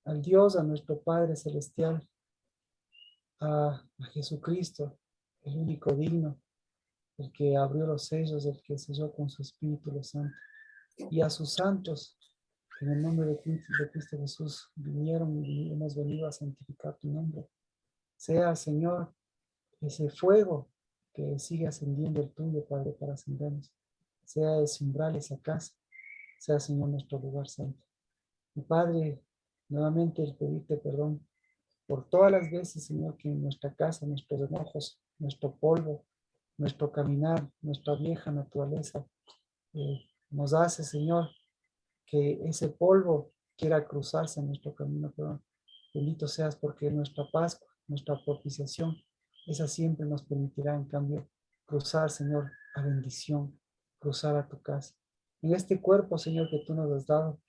al Dios, a nuestro Padre Celestial, a Jesucristo, el único digno, el que abrió los sellos, el que selló con su Espíritu los santos, y a sus santos, que en el nombre de Cristo Jesús vinieron y hemos venido a santificar tu nombre. Sea, Señor, ese fuego que sigue ascendiendo el tuyo, Padre, para ascendernos. Sea ese umbral, esa casa, sea, Señor, nuestro lugar santo. Y Padre, nuevamente el pedirte perdón por todas las veces, Señor, que en nuestra casa, nuestros enojos, nuestro polvo, nuestro caminar, nuestra vieja naturaleza, nos hace, Señor, que ese polvo quiera cruzarse en nuestro camino, perdón. Bendito seas porque nuestra Pascua, nuestra propiciación, esa siempre nos permitirá, en cambio, cruzar, Señor, a bendición, cruzar a tu casa. En este cuerpo, Señor, que tú nos has dado,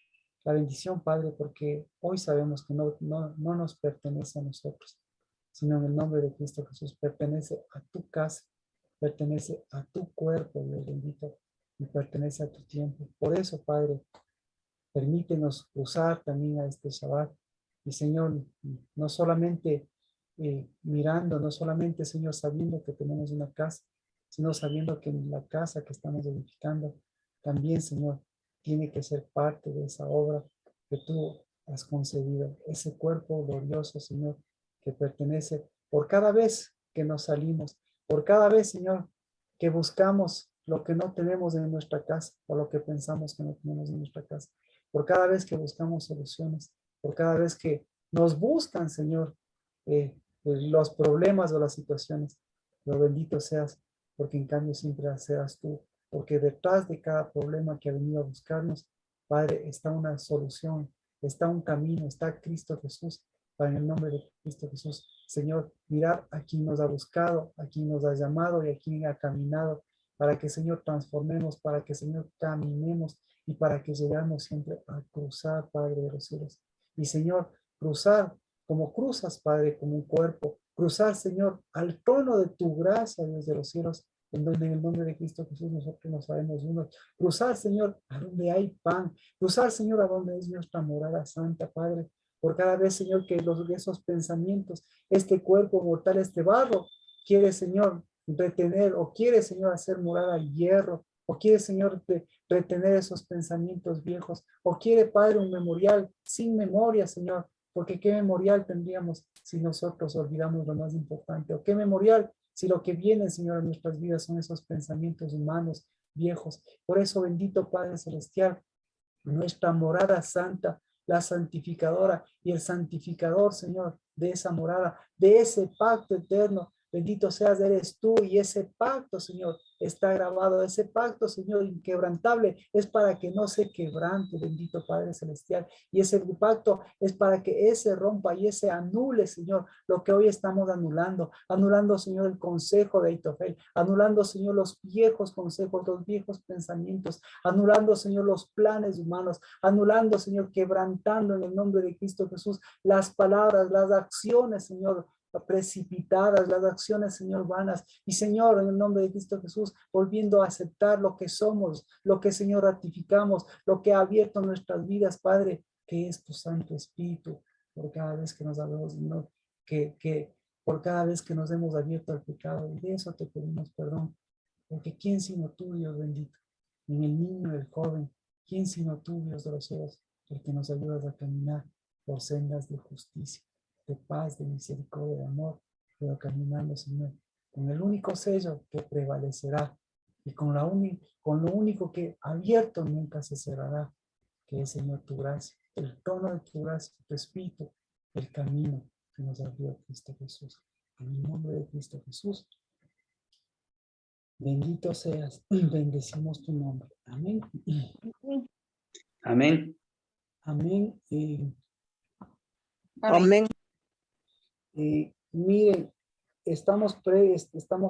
la bendición, Padre, porque hoy sabemos que no nos pertenece a nosotros, sino en el nombre de Cristo Jesús, pertenece a tu casa, pertenece a tu cuerpo, Dios bendito, y pertenece a tu tiempo. Por eso, Padre, permítenos cruzar también a este Shabbat. Y Señor, no solamente mirando, no solamente, Señor, sabiendo que tenemos una casa, sino sabiendo que la casa que estamos edificando también, Señor, tiene que ser parte de esa obra que tú has concebido. Ese cuerpo glorioso, Señor, que pertenece por cada vez que nos salimos, por cada vez, Señor, que buscamos lo que no tenemos en nuestra casa o lo que pensamos que no tenemos en nuestra casa, por cada vez que buscamos soluciones, por cada vez que nos buscan, Señor, los problemas o las situaciones. Lo bendito seas, porque en cambio siempre seas tú, porque detrás de cada problema que ha venido a buscarnos, Padre, está una solución, está un camino, está Cristo Jesús. Para en el nombre de Cristo Jesús, Señor, mirar a quien nos ha buscado, a quien nos ha llamado y a quien ha caminado, para que, Señor, transformemos, para que, Señor, caminemos y para que llegamos siempre a cruzar, Padre de los cielos. Y, Señor, cruzar como cruzas, Padre, como un cuerpo, cruzar, Señor, al trono de tu gracia, Dios de los cielos, en donde en el nombre de Cristo Jesús nosotros nos sabemos unos. Cruzar, Señor, a donde hay pan. Cruzar, Señor, a donde es nuestra morada santa, Padre. Por cada vez, Señor, que esos pensamientos, este cuerpo mortal, este barro, quiere, Señor, retener o quiere, Señor, hacer morada hierro, o quiere, Señor, retener esos pensamientos viejos, o quiere, Padre, un memorial sin memoria, Señor, porque qué memorial tendríamos si nosotros olvidamos lo más importante, o qué memorial si lo que viene, Señor, en nuestras vidas son esos pensamientos humanos viejos. Por eso, bendito Padre Celestial, nuestra morada santa, la santificadora y el santificador, Señor, de esa morada, de ese pacto eterno. Bendito seas, eres tú, y ese pacto, Señor, está grabado. Ese pacto, Señor, inquebrantable, es para que no se quebrante, bendito Padre Celestial. Y ese pacto es para que ese rompa y ese anule, Señor, lo que hoy estamos anulando. Anulando, Señor, el consejo de Aitofel. Anulando, Señor, los viejos consejos, los viejos pensamientos. Anulando, Señor, los planes humanos. Anulando, Señor, quebrantando en el nombre de Cristo Jesús las palabras, las acciones, Señor, precipitadas, las acciones, Señor, vanas. Y, Señor, en el nombre de Cristo Jesús, volviendo a aceptar lo que somos, lo que, Señor, ratificamos, lo que ha abierto nuestras vidas, Padre, que es tu Santo Espíritu, por cada vez que nos hablamos, Señor, que por cada vez que nos hemos abierto al pecado. Y de eso te pedimos perdón, porque ¿quién sino tú, Dios bendito? En el niño, el joven, ¿quién sino tú, Dios de los cielos, el que nos ayudas a caminar por sendas de justicia, de paz, de misericordia, de amor, pero caminando, Señor, con el único sello que prevalecerá y con lo único que abierto nunca se cerrará, que es, Señor, tu gracia, el tono de tu gracia, tu espíritu, el camino que nos abrió Cristo Jesús. En el nombre de Cristo Jesús, bendito seas, bendecimos tu nombre. Amén. Amén. Amén. Amén. Miren, estamos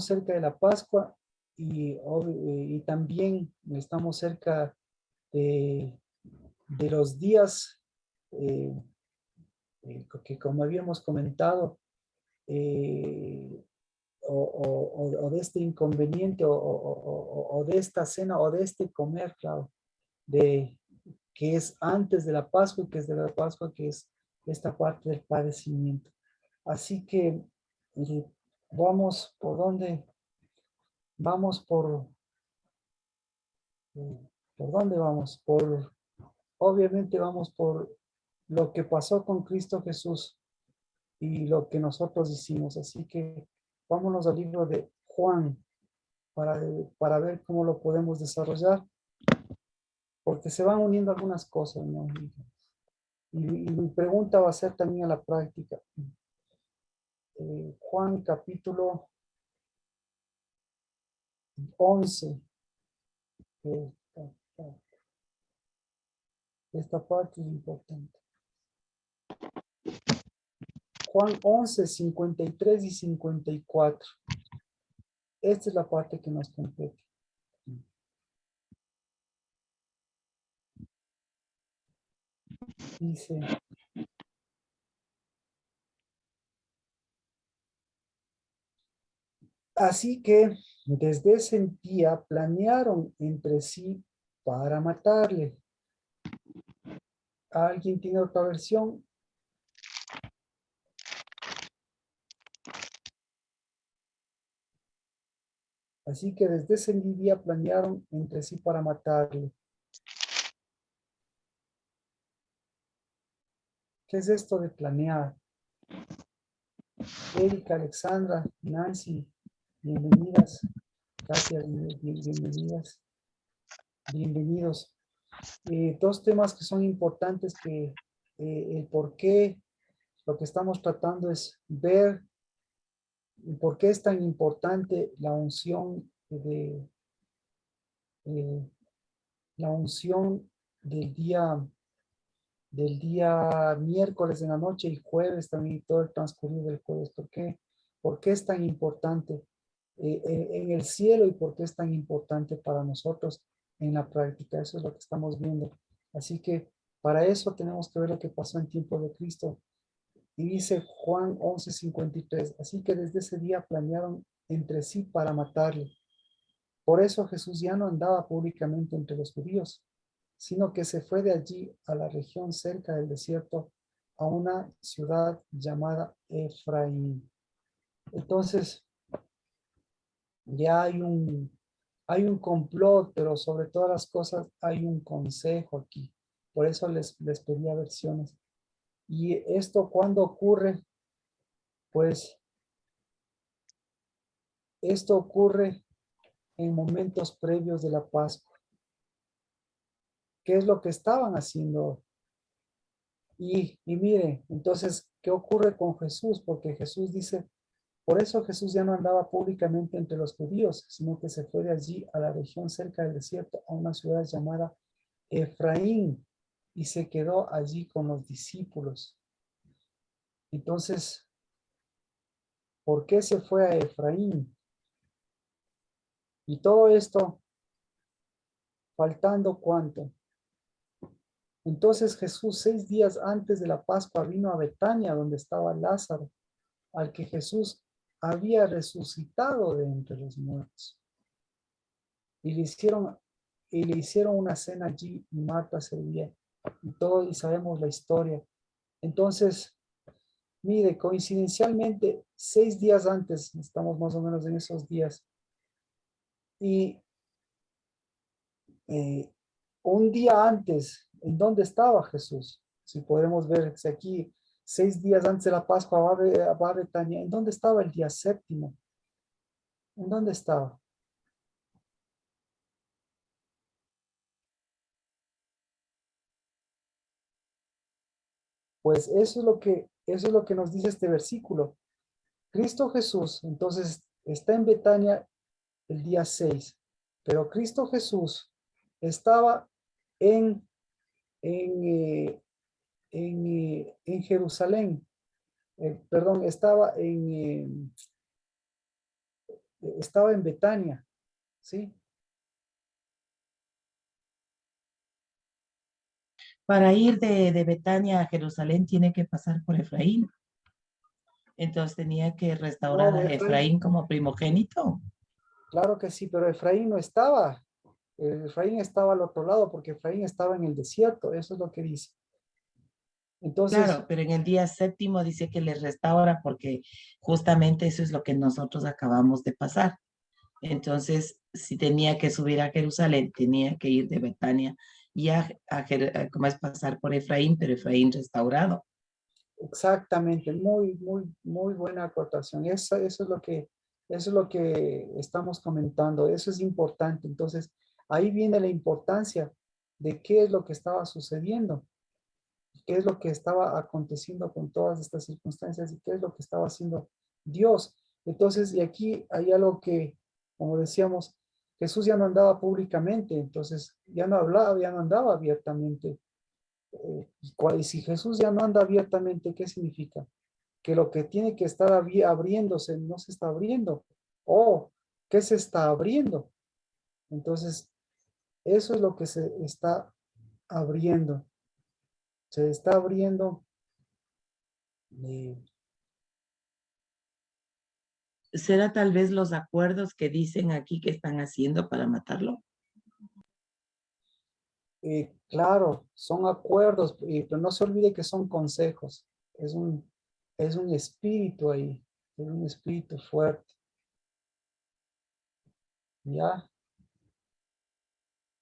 cerca de la Pascua y también estamos cerca de los días que, como habíamos comentado, o de este inconveniente o de esta cena o de este comer, claro, que es antes de la Pascua y que es de la Pascua, que es esta parte del padecimiento. Así que vamos por dónde, vamos ¿por dónde vamos? Obviamente vamos por lo que pasó con Cristo Jesús y lo que nosotros hicimos. Así que vámonos al libro de Juan para ver cómo lo podemos desarrollar, porque se van uniendo algunas cosas, ¿no? Y mi pregunta va a ser también a la práctica. Juan capítulo 11. Esta parte es importante. Juan 11, 53 y 54. Esta es la parte que nos compete. Dice, así que desde ese día planearon entre sí para matarle. ¿Alguien tiene otra versión? Así que desde ese día planearon entre sí para matarle. ¿Qué es esto de planear? Erika, Alexandra, Nancy, bienvenidas. Katia, bienvenidas. Bienvenidos. Dos temas que son importantes que el por qué, lo que estamos tratando es ver por qué es tan importante la unción eh, la unción del día miércoles en la noche y jueves también y todo el transcurrir del jueves. ¿Por qué? ¿Por qué es tan importante en el cielo y por qué es tan importante para nosotros en la práctica? Eso es lo que estamos viendo. Así que para eso tenemos que ver lo que pasó en tiempo de Cristo. Y dice Juan 11:53, así que desde ese día planearon entre sí para matarle. Por eso Jesús ya no andaba públicamente entre los judíos, sino que se fue de allí a la región cerca del desierto, a una ciudad llamada Efraín. Entonces, ya hay un complot, pero sobre todas las cosas hay un consejo aquí. Por eso les pedía versiones. Y esto cuando ocurre, pues esto ocurre en momentos previos de la Pascua. ¿Qué es lo que estaban haciendo? Y mire, entonces, ¿qué ocurre con Jesús? Porque Jesús dice, por eso Jesús ya no andaba públicamente entre los judíos, sino que se fue de allí a la región cerca del desierto, a una ciudad llamada Efraín, y se quedó allí con los discípulos. Entonces, ¿por qué se fue a Efraín? Y todo esto, faltando cuánto. Entonces Jesús 6 días antes de la Pascua vino a Betania, donde estaba Lázaro, al que Jesús había resucitado de entre los muertos. Y le hicieron una cena allí y Marta servía. Y todos y sabemos la historia. Entonces, mire, coincidencialmente, 6 días antes, estamos más o menos en esos días, y eh, un día antes, ¿en dónde estaba Jesús? Si podemos ver, si aquí 6 días antes de la Pascua va a Betania, ¿en dónde estaba el día séptimo? ¿En dónde estaba? Pues eso es lo que nos dice este versículo. Cristo Jesús, entonces, está en Betania el día 6, pero Cristo Jesús estaba en, en, en Jerusalén, perdón, estaba en Betania, ¿sí? Para ir de Betania a Jerusalén tiene que pasar por Efraín. Entonces tenía que restaurar No, a Efraín como primogénito. claro que sí, pero Efraín no estaba. Efraín estaba al otro lado porque Efraín estaba en el desierto, eso es lo que dice. Entonces, Claro, pero en el día séptimo dice que les restaura porque justamente eso es lo que nosotros acabamos de pasar. Entonces, si tenía que subir a Jerusalén, tenía que ir de Betania y ¿cómo es pasar por Efraín? Pero Efraín restaurado. exactamente, muy, muy, muy buena acotación. Eso es lo que estamos comentando, eso es importante. Entonces, ahí viene la importancia de qué es lo que estaba sucediendo, qué es lo que estaba aconteciendo con todas estas circunstancias y qué es lo que estaba haciendo Dios. Entonces, y aquí hay algo que, como decíamos, Jesús ya no andaba públicamente, entonces ya no hablaba, ya no andaba abiertamente. Y si Jesús ya no anda abiertamente, ¿qué significa? Que lo que tiene que estar abriéndose no se está abriendo. ¿O qué se está abriendo? Entonces, eso es lo que se está abriendo. Se está abriendo. eh, ¿Será tal vez los acuerdos que dicen aquí que están haciendo para matarlo? claro, son acuerdos, pero no se olvide que son consejos. Es un, es un espíritu ahí, es un espíritu fuerte. ¿Ya?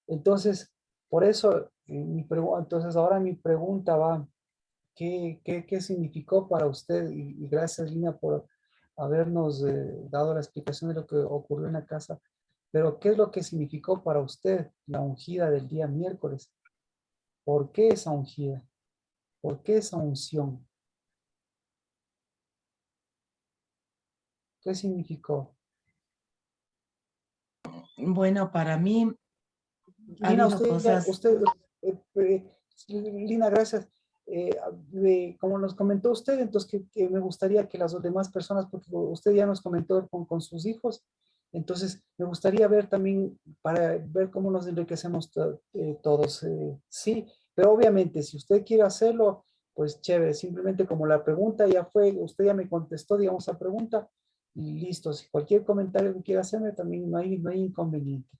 Entonces, por eso, entonces ahora mi pregunta va, ¿qué significó para usted? Y gracias, Lina, por habernos dado la explicación de lo que ocurrió en la casa. Pero, ¿qué es lo que significó para usted la ungida del día miércoles? ¿Por qué esa ungida? ¿Por qué esa unción? ¿Qué significó? Bueno, para mí ha Lina, habido cosas. Lina, gracias. Como nos comentó usted, entonces que me gustaría que las demás personas, porque usted ya nos comentó con sus hijos, entonces me gustaría ver también para ver cómo nos enriquecemos todos. Sí, pero obviamente si usted quiere hacerlo, pues chévere, simplemente como la pregunta ya fue, usted ya me contestó, digamos, la pregunta, y listo. Si cualquier comentario que quiera hacerme, también no hay inconveniente.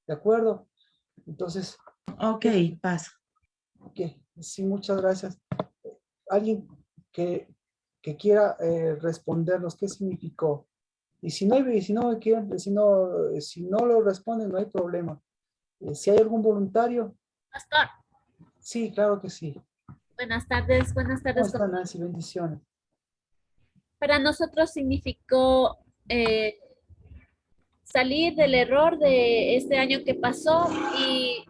¿De acuerdo? Entonces, Ok, ¿qué? paso. Ok, sí, muchas gracias. Alguien que, que quiera respondernos qué significó. Y si no lo responden, no hay problema. Si hay algún voluntario, Pastor, sí, claro que sí. buenas ¿Cómo tardes. está Nancy? Bendiciones. Para nosotros significó salir del error de este año que pasó y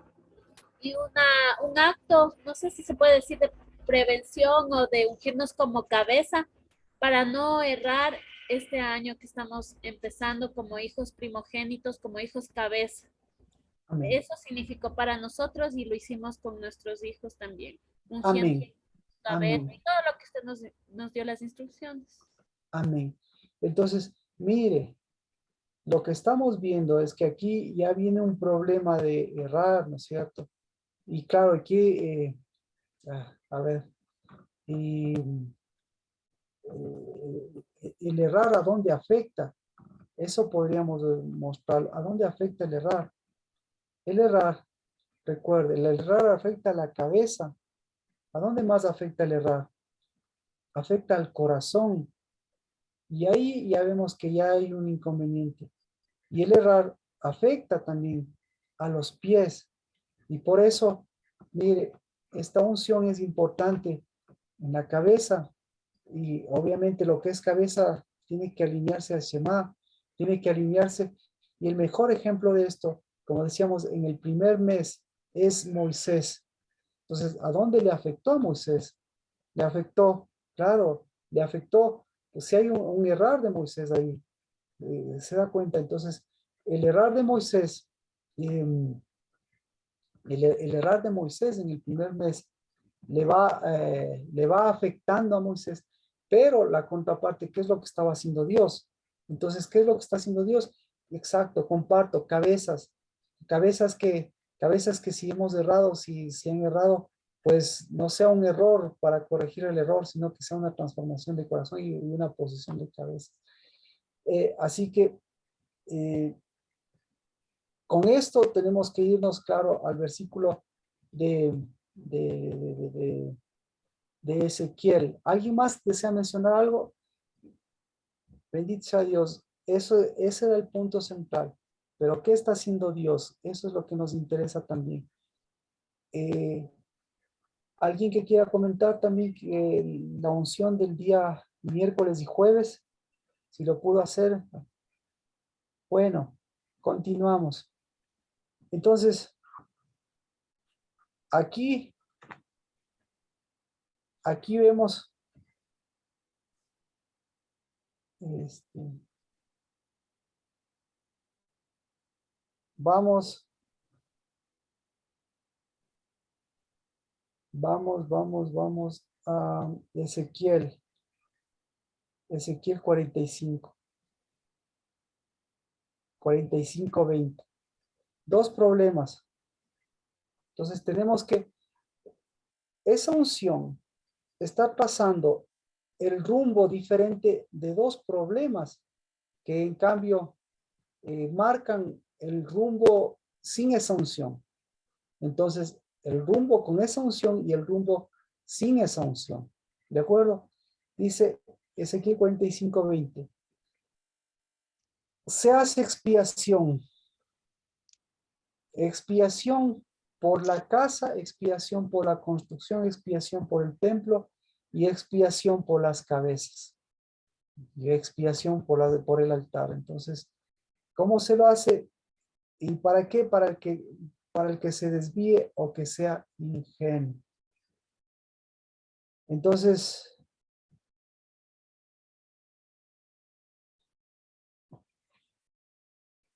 un acto, no sé si se puede decir de prevención o de ungirnos como cabeza para no errar este año que estamos empezando como hijos primogénitos, como hijos cabeza. Amén. Eso significó para nosotros y lo hicimos con nuestros hijos también, ungiendo Amén. cabeza Amén. y todo lo que usted nos dio las instrucciones. Amén. Entonces, mire, lo que estamos viendo es que aquí ya viene un problema de errar, ¿no es cierto? Y claro, aquí, a ver, y el errar a dónde afecta. Eso podríamos mostrar. ¿A dónde afecta el errar? El errar, recuerde, el errar afecta a la cabeza. ¿A dónde más afecta el errar? Afecta al corazón. Y ahí ya vemos que ya hay un inconveniente. Y el errar afecta también a los pies. Y por eso, mire, esta unción es importante en la cabeza. Y obviamente lo que es cabeza tiene que alinearse al Shema, tiene que alinearse. Y el mejor ejemplo de esto, como decíamos, en el primer mes es Moisés. Entonces, ¿a dónde le afectó a Moisés? Le afectó, claro, le afectó, pues si hay un error de Moisés ahí, se da cuenta. Entonces, el error de Moisés, eh, el error de Moisés en el primer mes le va afectando a Moisés, pero la contraparte, ¿qué es lo que estaba haciendo Dios? Entonces, ¿qué es lo que está haciendo Dios? Exacto, comparto, cabezas cabezas que si hemos errado, si han errado, pues no sea un error para corregir el error, sino que sea una transformación de corazón y una posición de cabeza. Así que eh, con esto tenemos que irnos, claro, al versículo de, de, de, de Ezequiel. ¿Alguien más desea mencionar algo? Bendito sea Dios. Ese era el punto central. Pero ¿qué está haciendo Dios? Eso es lo que nos interesa también. ¿Alguien que quiera comentar también que la unción del día miércoles y jueves? Si lo pudo hacer. Bueno, continuamos. Entonces, aquí vemos vamos a Ezequiel 45, 20. Dos problemas. Entonces tenemos que esa unción está pasando el rumbo diferente de dos problemas que en cambio marcan el rumbo sin esa unción. Entonces, el rumbo con esa unción y el rumbo sin esa unción. ¿De acuerdo? Dice Ezequiel 45, 20. Se hace expiación. Expiación por la casa, expiación por la construcción, expiación por el templo y expiación por las cabezas. Y expiación por el altar. Entonces, ¿cómo se lo hace? ¿Y para qué? Para el que se desvíe o que sea ingenuo. Entonces,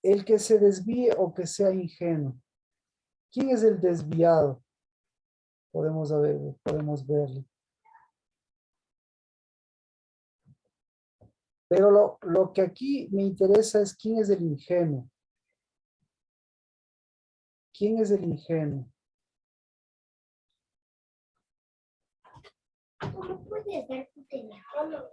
el que se desvíe o que sea ingenuo. ¿Quién es el desviado? Podemos verlo. Pero lo que aquí me interesa es quién es el ingenuo. ¿Quién es el ingenuo? ¿Cómo puedes ver tu teléfono?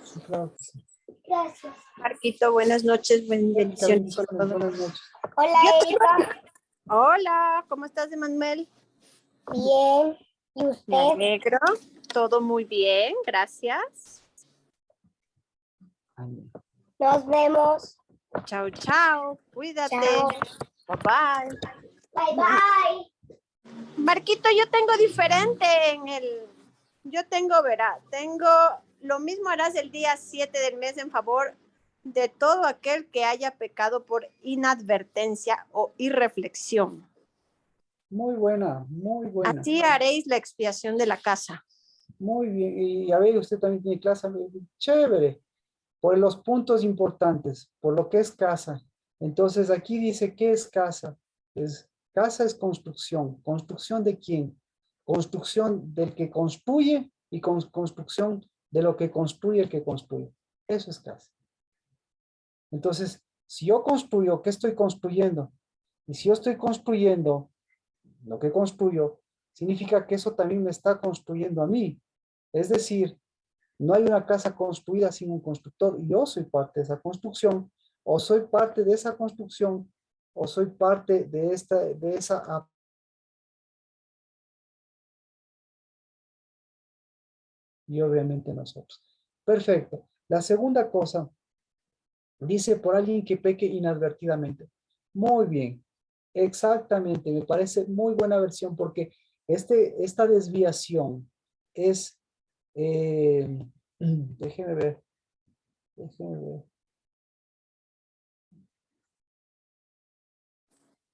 Sí, claro que sí. Gracias. Marquito, buenas noches, bendiciones. Buenas noches. Hola, Erika. Hola, ¿cómo estás, Emanuel? Bien. ¿Y Me usted? alegro. Todo muy bien, gracias. Nos vemos. Chao, chao. Cuídate. Chao. Bye, bye. Bye, bye. Marquito, yo tengo diferente tengo lo mismo harás el día 7 del mes en favor de todo aquel que haya pecado por inadvertencia o irreflexión. Muy buena, muy buena. Así haréis la expiación de la casa. Muy bien. Y a ver, usted también tiene clase. Chévere. Por los puntos importantes, por lo que es casa. Entonces aquí dice, ¿qué es casa? Casa es construcción. ¿Construcción de quién? Construcción del que construye y construcción de lo que construye el que construye. Eso es casa. Entonces, si yo construyo, ¿qué estoy construyendo? Y si yo estoy construyendo lo que construyo, significa que eso también me está construyendo a mí. Es decir, no hay una casa construida sin un constructor. Yo soy parte de esa construcción, o soy parte de esa construcción, o soy parte de esa. Y obviamente nosotros. Perfecto. La segunda cosa, dice por alguien que peque inadvertidamente. Muy bien. Exactamente. Me parece muy buena versión porque esta desviación es, déjeme ver.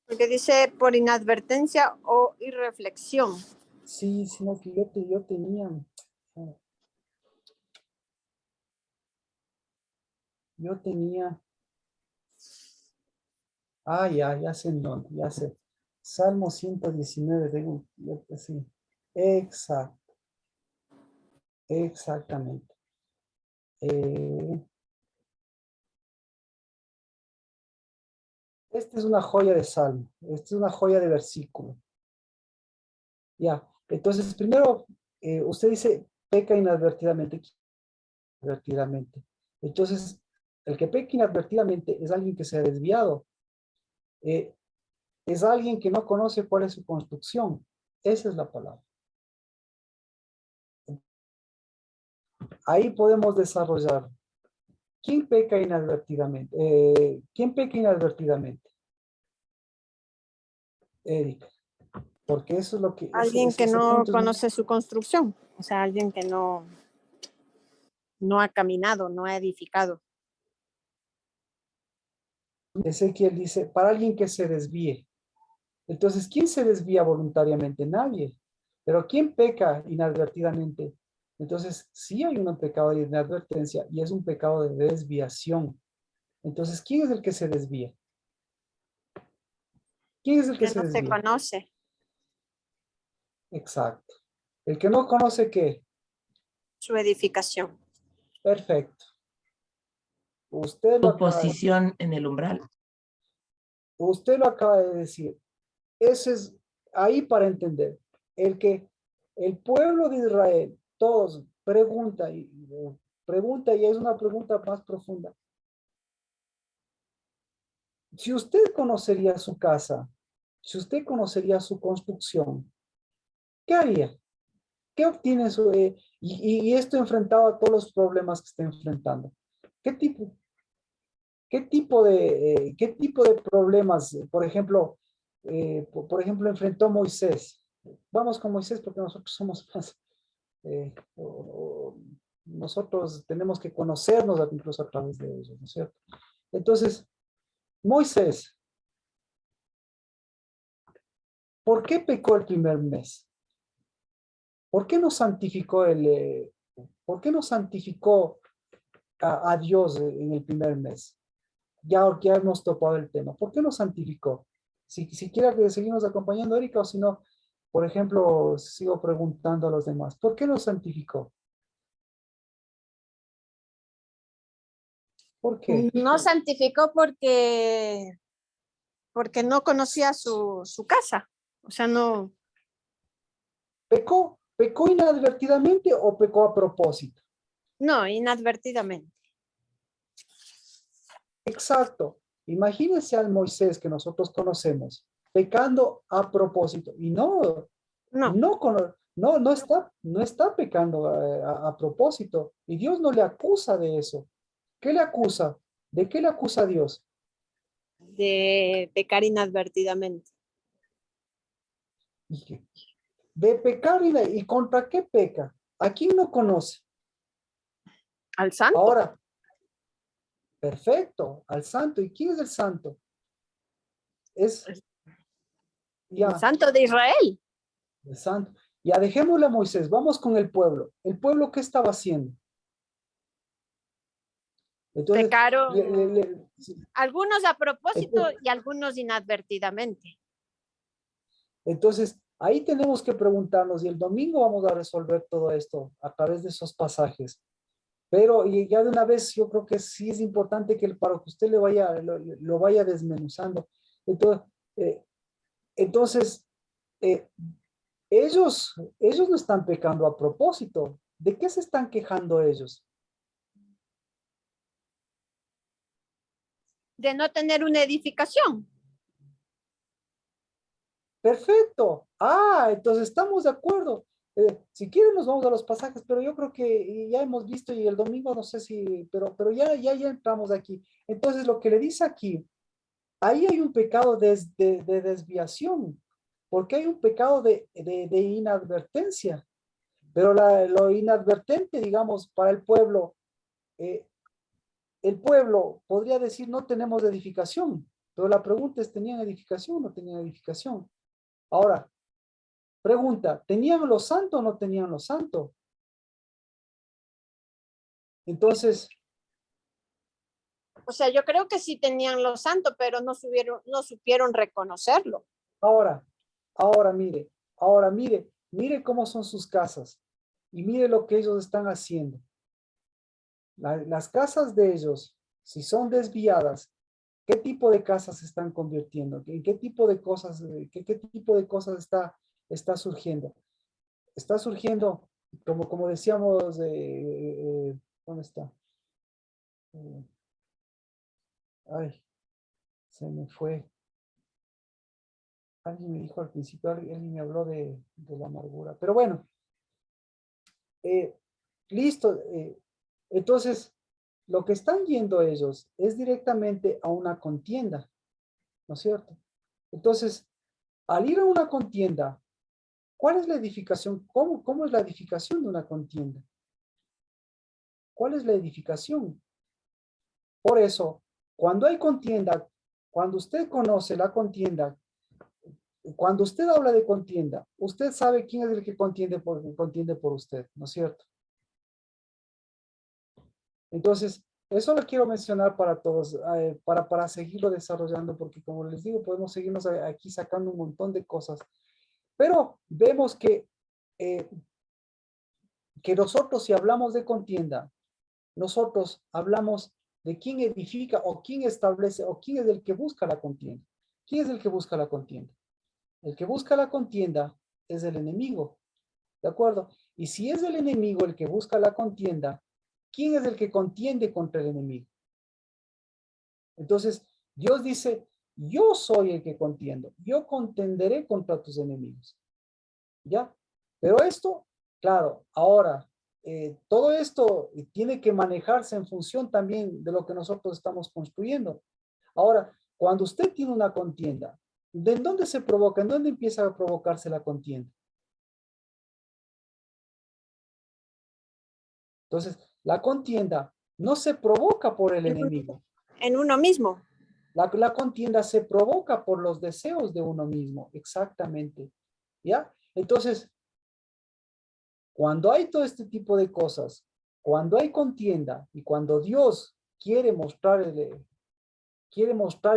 Porque dice por inadvertencia o irreflexión. Sí, sino que yo tenía, ya sé en dónde, ya sé. Salmo 119, sí. Exacto, exactamente. Esta es una joya de salmo, esta es una joya de versículo. Ya, entonces primero, usted dice, peca inadvertidamente. Entonces, el que peca inadvertidamente es alguien que se ha desviado. Es alguien que no conoce cuál es su construcción. Esa es la palabra. ahí podemos desarrollar. ¿Quién peca inadvertidamente? ¿Quién peca inadvertidamente? Erika. Porque eso es lo que... Alguien que ese no punto es muy... conoce su construcción, o sea, alguien que no ha caminado, no ha edificado. Ezequiel dice, para alguien que se desvíe. Entonces, ¿quién se desvía voluntariamente? Nadie. Pero ¿quién peca inadvertidamente? Entonces, sí hay un pecado de inadvertencia y es un pecado de desviación. Entonces, ¿quién es el que se desvía? ¿Quién es el que Que se no se desvía? conoce Exacto. El que no conoce qué. su edificación. Perfecto. Usted lo Tu acaba de decir. posición en el umbral. Usted lo acaba de decir. Ese es ahí para entender. El que el pueblo de Israel, todos pregunta y es una pregunta más profunda. Si usted conocería su casa, si usted conocería su construcción, ¿qué haría? ¿Qué obtiene su, y esto enfrentado a todos los problemas que está enfrentando? ¿Qué tipo, qué tipo de problemas, por ejemplo, por ejemplo, enfrentó Moisés? Vamos con Moisés porque nosotros somos más, nosotros tenemos que conocernos incluso a través de ellos, ¿no es cierto? Entonces, Moisés, ¿por qué pecó el primer mes? ¿Por qué no santificó por qué no santificó a Dios en el primer mes? Ya hemos topado el tema. ¿Por qué no santificó? Si quiera que seguimos acompañando a Erika o si no, por ejemplo, sigo preguntando a los demás. ¿Por qué no santificó? ¿Por qué? No santificó porque no conocía su casa. O sea, no, ¿Pecó? ¿Pecó inadvertidamente o pecó a propósito? no, inadvertidamente. Exacto. Imagínense al Moisés que nosotros conocemos, pecando a propósito. Y No, no está pecando a propósito. Y Dios no le acusa de eso. ¿Qué le acusa? ¿De qué le acusa a Dios? de pecar inadvertidamente. Y de pecar y contra qué peca. ¿A quién no conoce? Al santo, Ahora, perfecto, al santo. ¿Y quién es el santo? Es el ya, santo de Israel. el santo. Ya dejémosle a Moisés, vamos con el pueblo. ¿El pueblo qué estaba haciendo? Entonces, Pecaron algunos a propósito entonces, y algunos inadvertidamente. entonces, ahí tenemos que preguntarnos y el domingo vamos a resolver todo esto a través de esos pasajes. Pero y ya de una vez yo creo que sí es importante que para que usted lo vaya desmenuzando. Entonces, eh, entonces eh, ellos no están pecando a propósito. ¿De qué se están quejando ellos? De no tener una edificación. Perfecto. Ah, entonces estamos de acuerdo. Si quieren nos vamos a los pasajes, pero yo creo que ya hemos visto y el domingo no sé si, pero ya entramos aquí. Entonces lo que le dice aquí, ahí hay un pecado de desviación, porque hay un pecado de inadvertencia, pero lo inadvertente, digamos, para eh, el pueblo podría decir no tenemos edificación, pero la pregunta es, ¿tenían edificación o no tenían edificación? Ahora, pregunta, ¿tenían los santos o no tenían los santos? Entonces, O sea, yo creo que sí tenían lo santo, pero no supieron reconocerlo. ahora, ahora mire cómo son sus casas y mire lo que ellos están haciendo. Las casas de ellos, si son desviadas, ¿qué tipo de casas se están convirtiendo? ¿En qué tipo de cosas, qué tipo de cosas está surgiendo? Está surgiendo, como decíamos, ¿dónde está? Eh, ay, se me fue. Alguien me dijo al principio, alguien me habló de la amargura. Pero bueno, eh, listo. Entonces, lo que están yendo ellos es directamente a una contienda, ¿no es cierto? Entonces, al ir a una contienda, ¿cuál es la edificación? ¿Cómo es la edificación de una contienda? ¿Cuál es la edificación? Por eso, cuando hay contienda, cuando usted conoce la contienda, cuando usted habla de contienda, usted sabe quién es el que contiende por usted, ¿no es cierto? Entonces, eso lo quiero mencionar para todos, para seguirlo desarrollando, porque como les digo, podemos seguirnos aquí sacando un montón de cosas. Pero vemos que nosotros, si hablamos de contienda, nosotros hablamos de quién edifica o quién establece o quién es el que busca la contienda. ¿Quién es el que busca la contienda? El que busca la contienda es el enemigo, ¿de acuerdo? Y si es el enemigo el que busca la contienda, ¿quién es el que contiende contra el enemigo? Entonces, Dios dice, yo soy el que contiendo, yo contenderé contra tus enemigos, ¿ya? Pero esto, claro, ahora, todo esto tiene que manejarse en función también de lo que nosotros estamos construyendo. Ahora, cuando usted tiene una contienda, ¿de dónde se provoca? ¿En dónde empieza a provocarse la contienda? Entonces, la contienda no se provoca por el enemigo. En uno mismo. La contienda se provoca por los deseos de uno mismo, exactamente. ¿Ya? Entonces, cuando hay todo este tipo de cosas, cuando hay contienda y cuando Dios quiere mostrar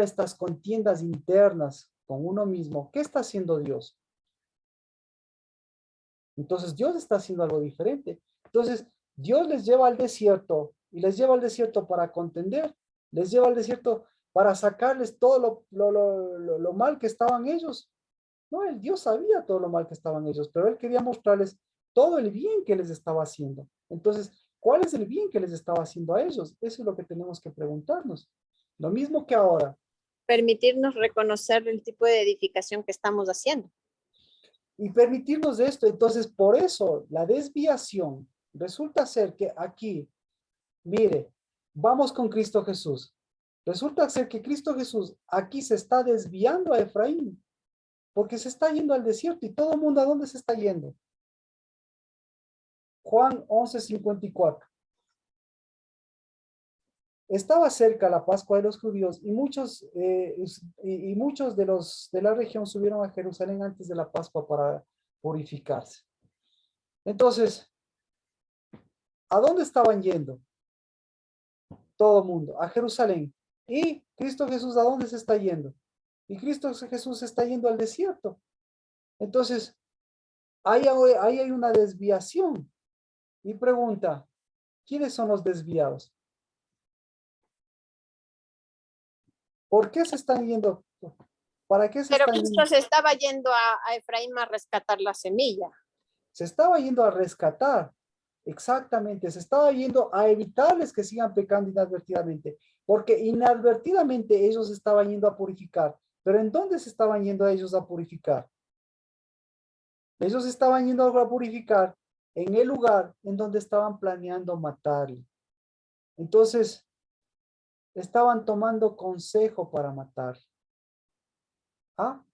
estas contiendas internas con uno mismo, ¿qué está haciendo Dios? Entonces Dios está haciendo algo diferente. Entonces Dios les lleva al desierto y les lleva al desierto para contender, les lleva al desierto para sacarles todo lo mal que estaban ellos. No, Dios sabía todo lo mal que estaban ellos, pero Él quería mostrarles todo el bien que les estaba haciendo. Entonces, ¿cuál es el bien que les estaba haciendo a ellos? Eso es lo que tenemos que preguntarnos. Lo mismo que ahora. Permitirnos reconocer el tipo de edificación que estamos haciendo. Y permitirnos esto. Entonces, por eso, la desviación resulta ser que aquí, mire, vamos con Cristo Jesús. Resulta ser que Cristo Jesús aquí se está desviando a Efraín, porque se está yendo al desierto y todo el mundo, ¿a dónde se está yendo? Juan 11:54. Estaba cerca la Pascua de los judíos y muchos de la región subieron a Jerusalén antes de la Pascua para purificarse. Entonces, ¿a dónde estaban yendo? Todo el mundo, a Jerusalén. ¿Y Cristo Jesús a dónde se está yendo? Y Cristo Jesús se está yendo al desierto. Entonces, ahí hay una desviación. Y pregunta, ¿quiénes son los desviados? ¿Por qué se están yendo? ¿Para qué se Pero están Cristo yendo? se estaba yendo a Efraín a rescatar la semilla. Se estaba yendo a rescatar, exactamente, se estaba yendo a evitarles que sigan pecando inadvertidamente, porque inadvertidamente ellos estaban yendo a purificar. Pero ¿en dónde se estaban yendo ellos a purificar? Ellos estaban yendo a purificar en el lugar en donde estaban planeando matarle. Entonces, estaban tomando consejo para matarle. ¿Ah?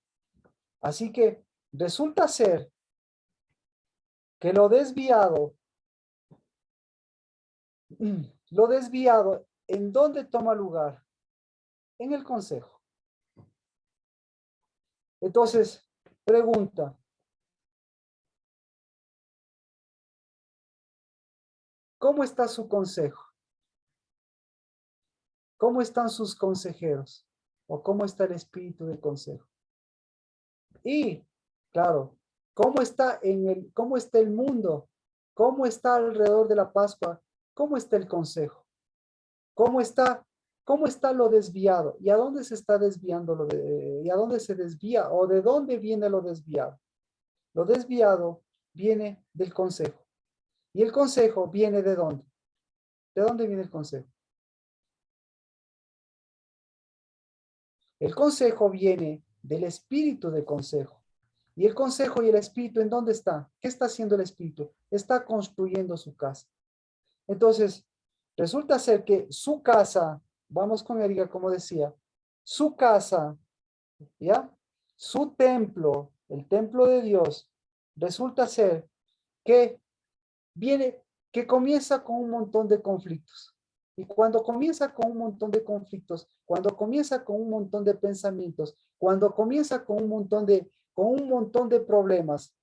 Así que resulta ser que lo desviado, ¿en dónde toma lugar? En el consejo. Entonces, pregunta, ¿cómo está su consejo? ¿Cómo están sus consejeros? ¿O cómo está el espíritu de consejo? Y, claro, ¿cómo está el mundo? ¿Cómo está alrededor de la Pascua? ¿Cómo está el consejo? ¿Cómo está lo desviado? ¿Y a dónde se está desviando y a dónde se desvía? ¿O de dónde viene lo desviado? Lo desviado viene del consejo. ¿Y el consejo viene de dónde? ¿De dónde viene el consejo? El consejo viene del espíritu de consejo. ¿Y el consejo y el espíritu en dónde está? ¿Qué está haciendo el espíritu? Está construyendo su casa. Entonces, resulta ser que su casa, vamos con Erika, como decía, su casa, ¿ya? Su templo, el templo de Dios, resulta ser que que comienza con un montón de conflictos. Y cuando comienza con un montón de conflictos, cuando comienza con un montón de pensamientos, cuando comienza con un montón de problemas,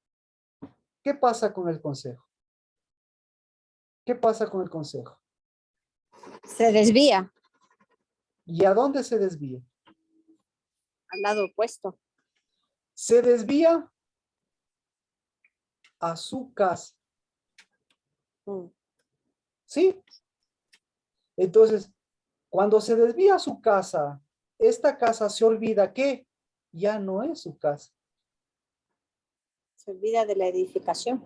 ¿qué pasa con el consejo? ¿Qué pasa con el consejo? Se desvía ¿Y a dónde se desvía? al lado opuesto. Se desvía a su casa. Mm. ¿Sí? Entonces, cuando se desvía a su casa, esta casa se olvida que ya no es su casa. Se olvida de la edificación.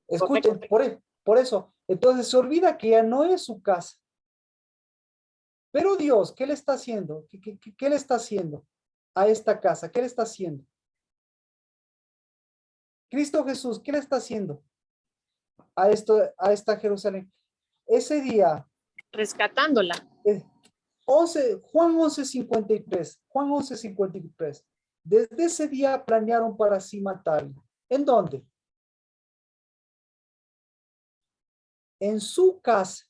Escuchen, por eso, entonces se olvida que ya no es su casa. Pero Dios, ¿qué le está haciendo? ¿Qué le está haciendo a esta casa? ¿Qué le está haciendo? Cristo Jesús, ¿qué le está haciendo a esta Jerusalén? Ese día, Rescatándola. Juan 11:53, Juan 11:53. Desde ese día planearon para sí matarlo. ¿En dónde? En su casa,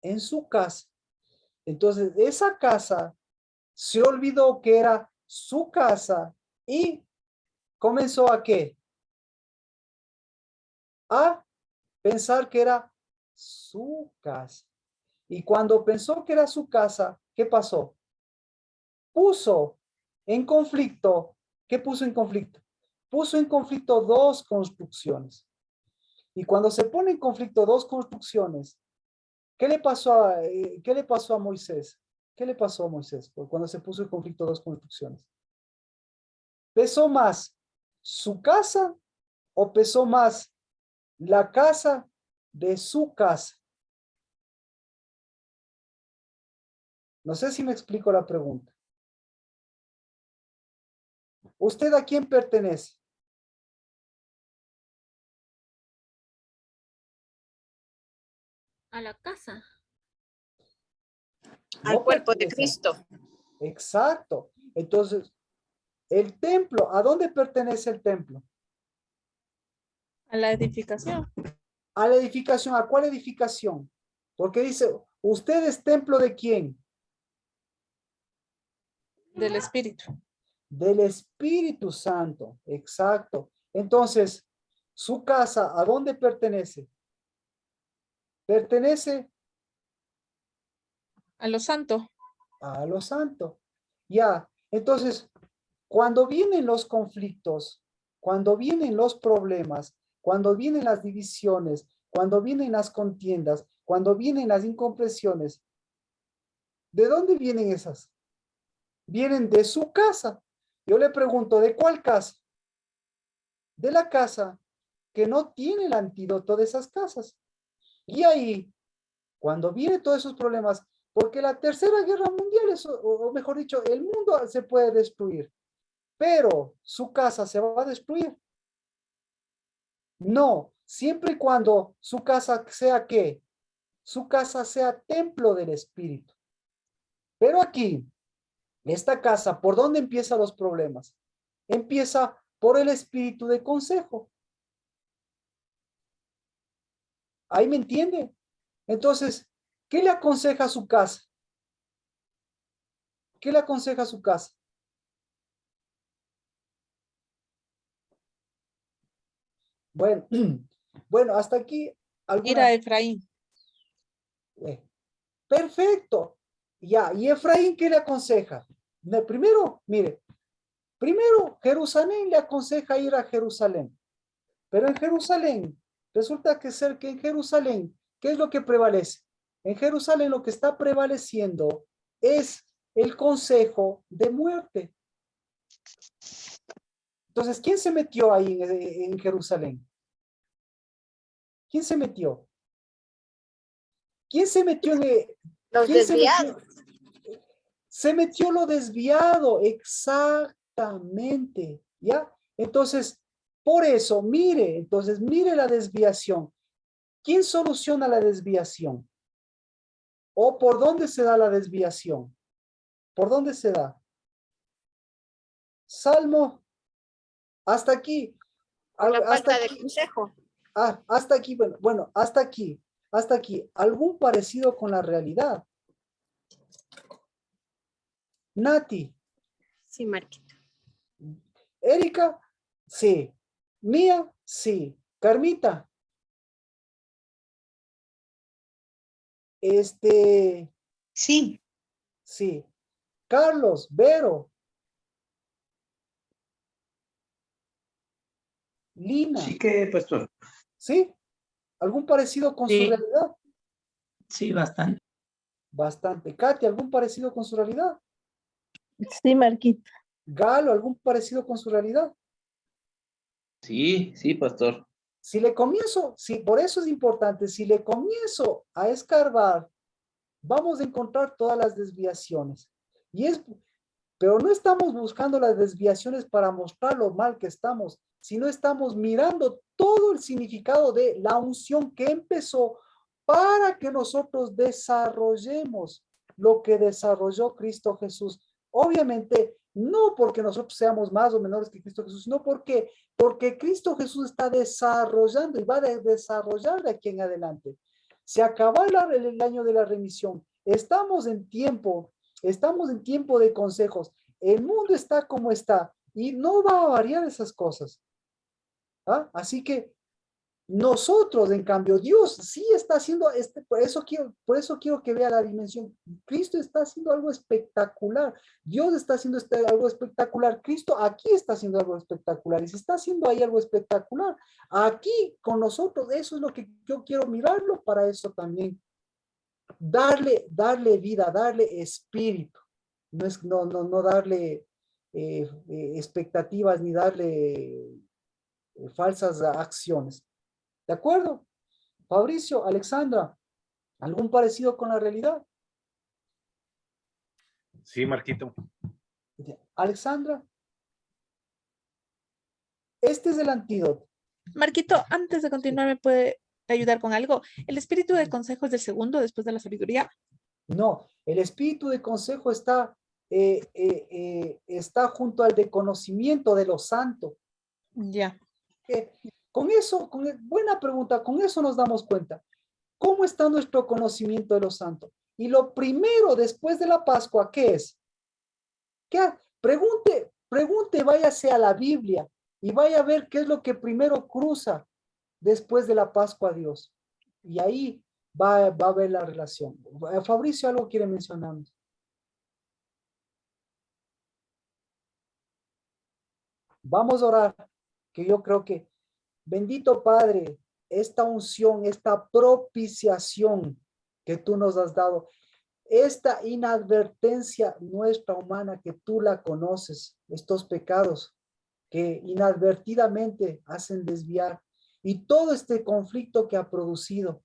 en su casa. Entonces, esa casa se olvidó que era su casa y comenzó a ¿qué? A pensar que era su casa. Y cuando pensó que era su casa, ¿qué pasó? Puso en conflicto, ¿qué puso en conflicto? Puso en conflicto dos construcciones. Y cuando se pone en conflicto dos construcciones, ¿qué le pasó a Moisés? ¿Qué le pasó a Moisés cuando se puso en conflicto dos construcciones? ¿Pesó más su casa o pesó más la casa de su casa? No sé si me explico la pregunta. ¿Usted a quién pertenece? A la casa. Al No cuerpo de pertenece. Cristo. Exacto. Entonces, el templo, ¿a dónde pertenece el templo? A la edificación. A la edificación. ¿A cuál edificación? Porque dice, ¿usted es templo de quién? Del Espíritu. Del Espíritu Santo. Exacto. Entonces, su casa, ¿a dónde pertenece? Pertenece A los santos. a lo santo. Ya. Entonces, cuando vienen los conflictos, cuando vienen los problemas, cuando vienen las divisiones, cuando vienen las contiendas, cuando vienen las incomprensiones, ¿de dónde vienen esas? Vienen de su casa. Yo le pregunto, ¿de cuál casa? De la casa que no tiene el antídoto de esas casas. Y ahí, cuando vienen todos esos problemas, porque la Tercera Guerra Mundial, o mejor dicho, el mundo se puede destruir, pero su casa se va a destruir. No, siempre y cuando su casa sea ¿qué? Su casa sea templo del Espíritu. Pero aquí, esta casa, ¿por dónde empiezan los problemas? Empieza por el espíritu de consejo. ¿Ahí me entiende? Entonces, ¿qué le aconseja a su casa? ¿Qué le aconseja a su casa? Bueno, bueno, hasta aquí Ir alguna. a Efraín. Perfecto. Ya, ¿y Efraín qué le aconseja? Primero, mire, primero Jerusalén le aconseja ir a Jerusalén. Pero en Jerusalén, resulta que en Jerusalén, ¿qué es lo que prevalece? En Jerusalén lo que está prevaleciendo es el consejo de muerte. Entonces, ¿quién se metió ahí en Jerusalén? ¿Quién se metió? ¿Quién se metió Los ¿quién se metió? desviados. Se metió lo desviado, exactamente, ¿ya? Entonces, por eso, mire la desviación. ¿Quién soluciona la desviación? ¿O por dónde se da la desviación? ¿Por dónde se da? Salmo, hasta aquí. Por la Hasta falta de aquí. consejo. Hasta aquí, bueno, hasta aquí. ¿Algún parecido con la realidad? Nati, Sí, Marquito. Erika, sí. Mía, sí. Carmita, Sí, sí. Carlos, Vero, Lina, Sí que, pastor. ¿sí? ¿Algún parecido con su Sí, realidad? sí, bastante. Bastante. Katia, ¿algún parecido con su realidad? Sí, Marquito. Galo, ¿algún parecido con su realidad? Sí, sí, pastor. Si le comienzo, sí, por eso es importante, si le comienzo a escarbar, vamos a encontrar todas las desviaciones. Pero no estamos buscando las desviaciones para mostrar lo mal que estamos, sino estamos mirando todo el significado de la unción que empezó para que nosotros desarrollemos lo que desarrolló Cristo Jesús. Obviamente, no porque nosotros seamos más o menores que Cristo Jesús, sino porque Cristo Jesús está desarrollando y va a desarrollar de aquí en adelante. Se acaba el año de la remisión. Estamos en tiempo de consejos. El mundo está como está y no va a variar esas cosas. ¿Ah? Así que nosotros, en cambio, Dios sí está haciendo, por eso quiero que vea la dimensión. Cristo está haciendo algo espectacular. Dios está haciendo algo espectacular. Cristo aquí está haciendo algo espectacular. Y si está haciendo ahí algo espectacular, aquí con nosotros, eso es lo que yo quiero mirarlo para eso también. Darle vida, darle espíritu. No darle expectativas ni darle falsas acciones. ¿De acuerdo? Fabricio, Alexandra, ¿algún parecido con la realidad? Sí, Marquito. Alexandra, este es el antídoto. Marquito, antes de continuar, ¿me puede ayudar con algo? ¿El espíritu de consejo es del segundo después de la sabiduría? No, el espíritu de consejo está junto al de conocimiento de los santos. Ya. Buena pregunta, con eso nos damos cuenta. ¿Cómo está nuestro conocimiento de los santos? Y lo primero después de la Pascua, ¿qué es? Pregunte, váyase a la Biblia y vaya a ver qué es lo que primero cruza después de la Pascua a Dios. Y ahí va a ver la relación. Fabricio, algo quiere mencionarnos. Vamos a orar, que yo creo que, bendito Padre, esta unción, esta propiciación que tú nos has dado, esta inadvertencia nuestra humana que tú la conoces, estos pecados que inadvertidamente hacen desviar y todo este conflicto que ha producido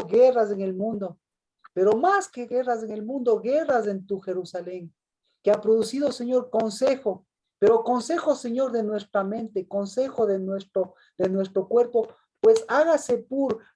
guerras en el mundo, pero más que guerras en el mundo, guerras en tu Jerusalén, que ha producido, Señor, consejo, pero consejo, Señor, de nuestra mente, consejo de nuestro cuerpo, pues hágase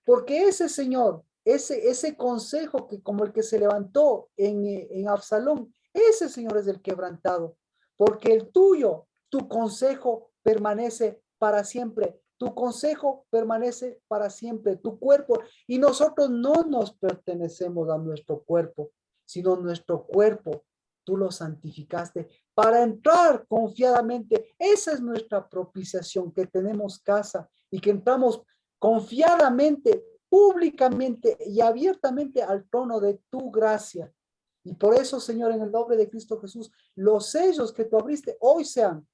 porque ese, Señor, ese consejo que como el que se levantó en Absalón, ese, Señor, es el quebrantado, porque el tuyo, tu consejo permanece para siempre. Tu consejo permanece para siempre, tu cuerpo. Y nosotros no nos pertenecemos a nuestro cuerpo, sino nuestro cuerpo. Tú lo santificaste para entrar confiadamente. Esa es nuestra propiciación, que tenemos casa y que entramos confiadamente, públicamente y abiertamente al trono de tu gracia. Y por eso, Señor, en el nombre de Cristo Jesús, los sellos que tú abriste hoy sean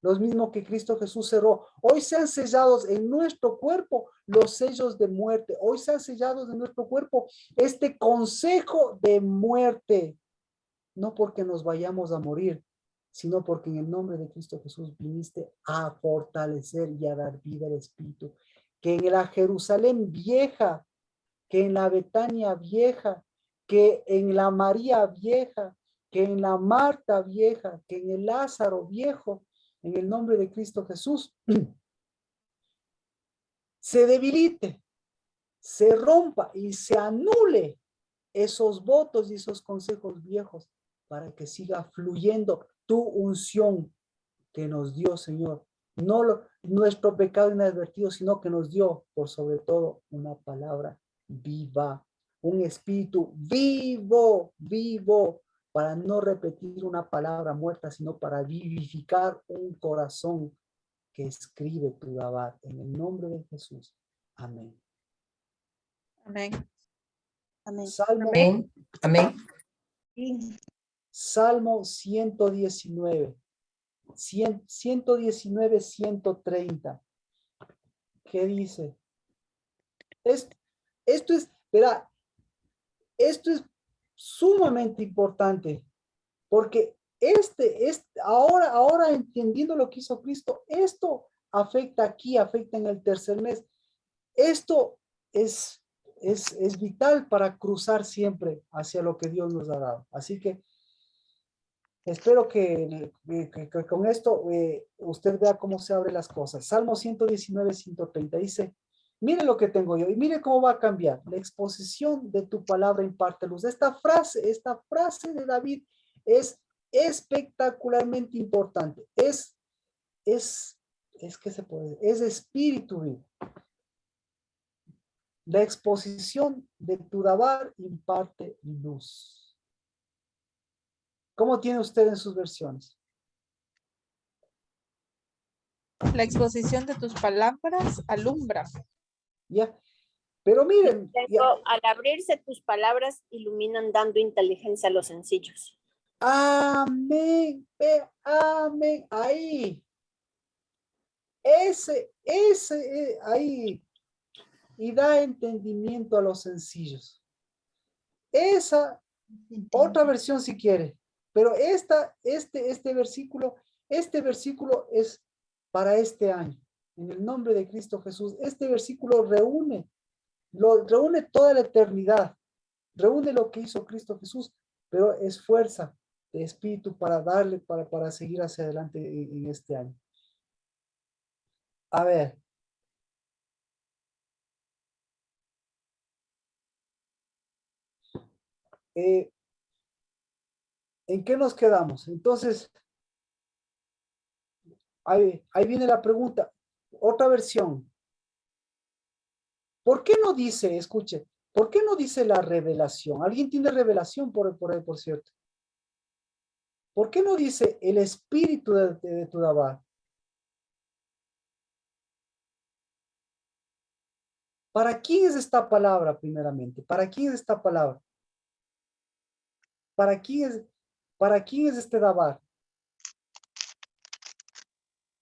los mismos que Cristo Jesús cerró. Hoy sean sellados en nuestro cuerpo los sellos de muerte. Hoy sean sellados en nuestro cuerpo este consejo de muerte. No porque nos vayamos a morir, sino porque en el nombre de Cristo Jesús viniste a fortalecer y a dar vida al Espíritu. Que en la Jerusalén vieja, que en la Betania vieja, que en la María vieja, que en la Marta vieja, que en el Lázaro viejo, en el nombre de Cristo Jesús, se debilite se rompa y se anule esos votos y esos consejos viejos para que siga fluyendo tu unción que nos dio, Señor. No nuestro pecado inadvertido, sino que nos dio, por sobre todo, una palabra viva, un espíritu vivo, vivo, para no repetir una palabra muerta, sino para vivificar un corazón que escribe tu Dabar. En el nombre de Jesús. Amén. Amén. Amén. Salmo, Amén. Amén. Sí. Salmo 119. 119, 130. ¿Qué dice? Esto es, verá, esto es sumamente importante, porque ahora entendiendo lo que hizo Cristo, esto afecta aquí, afecta en el tercer mes. Esto es vital para cruzar siempre hacia lo que Dios nos ha dado. Así que espero que con esto usted vea cómo se abren las cosas. Salmo 119, 130 dice, mire lo que tengo yo y mire cómo va a cambiar. La exposición de tu palabra imparte luz. Esta frase de David es espectacularmente importante. Es que se puede, es espíritu vivo. La exposición de tu Dabar imparte luz. ¿Cómo tiene usted en sus versiones? La exposición de tus palabras alumbra. Ya, pero miren, ya. Al abrirse tus palabras iluminan dando inteligencia a los sencillos. Amén, amén, ahí. Ahí. Y da entendimiento a los sencillos. Esa, otra versión si quiere, pero este versículo es para este año. En el nombre de Cristo Jesús, este versículo reúne toda la eternidad, reúne lo que hizo Cristo Jesús, pero es fuerza de espíritu para darle, para seguir hacia adelante en este año. A ver. ¿En qué nos quedamos? Entonces, ahí viene la pregunta. Otra versión. ¿Por qué no dice, escuche, por qué no dice la revelación? ¿Alguien tiene revelación por ahí, por cierto? ¿Por qué no dice el espíritu de tu Dabar? ¿Para quién es esta palabra, primeramente? ¿Para quién es esta palabra? ¿Para quién es este Dabar?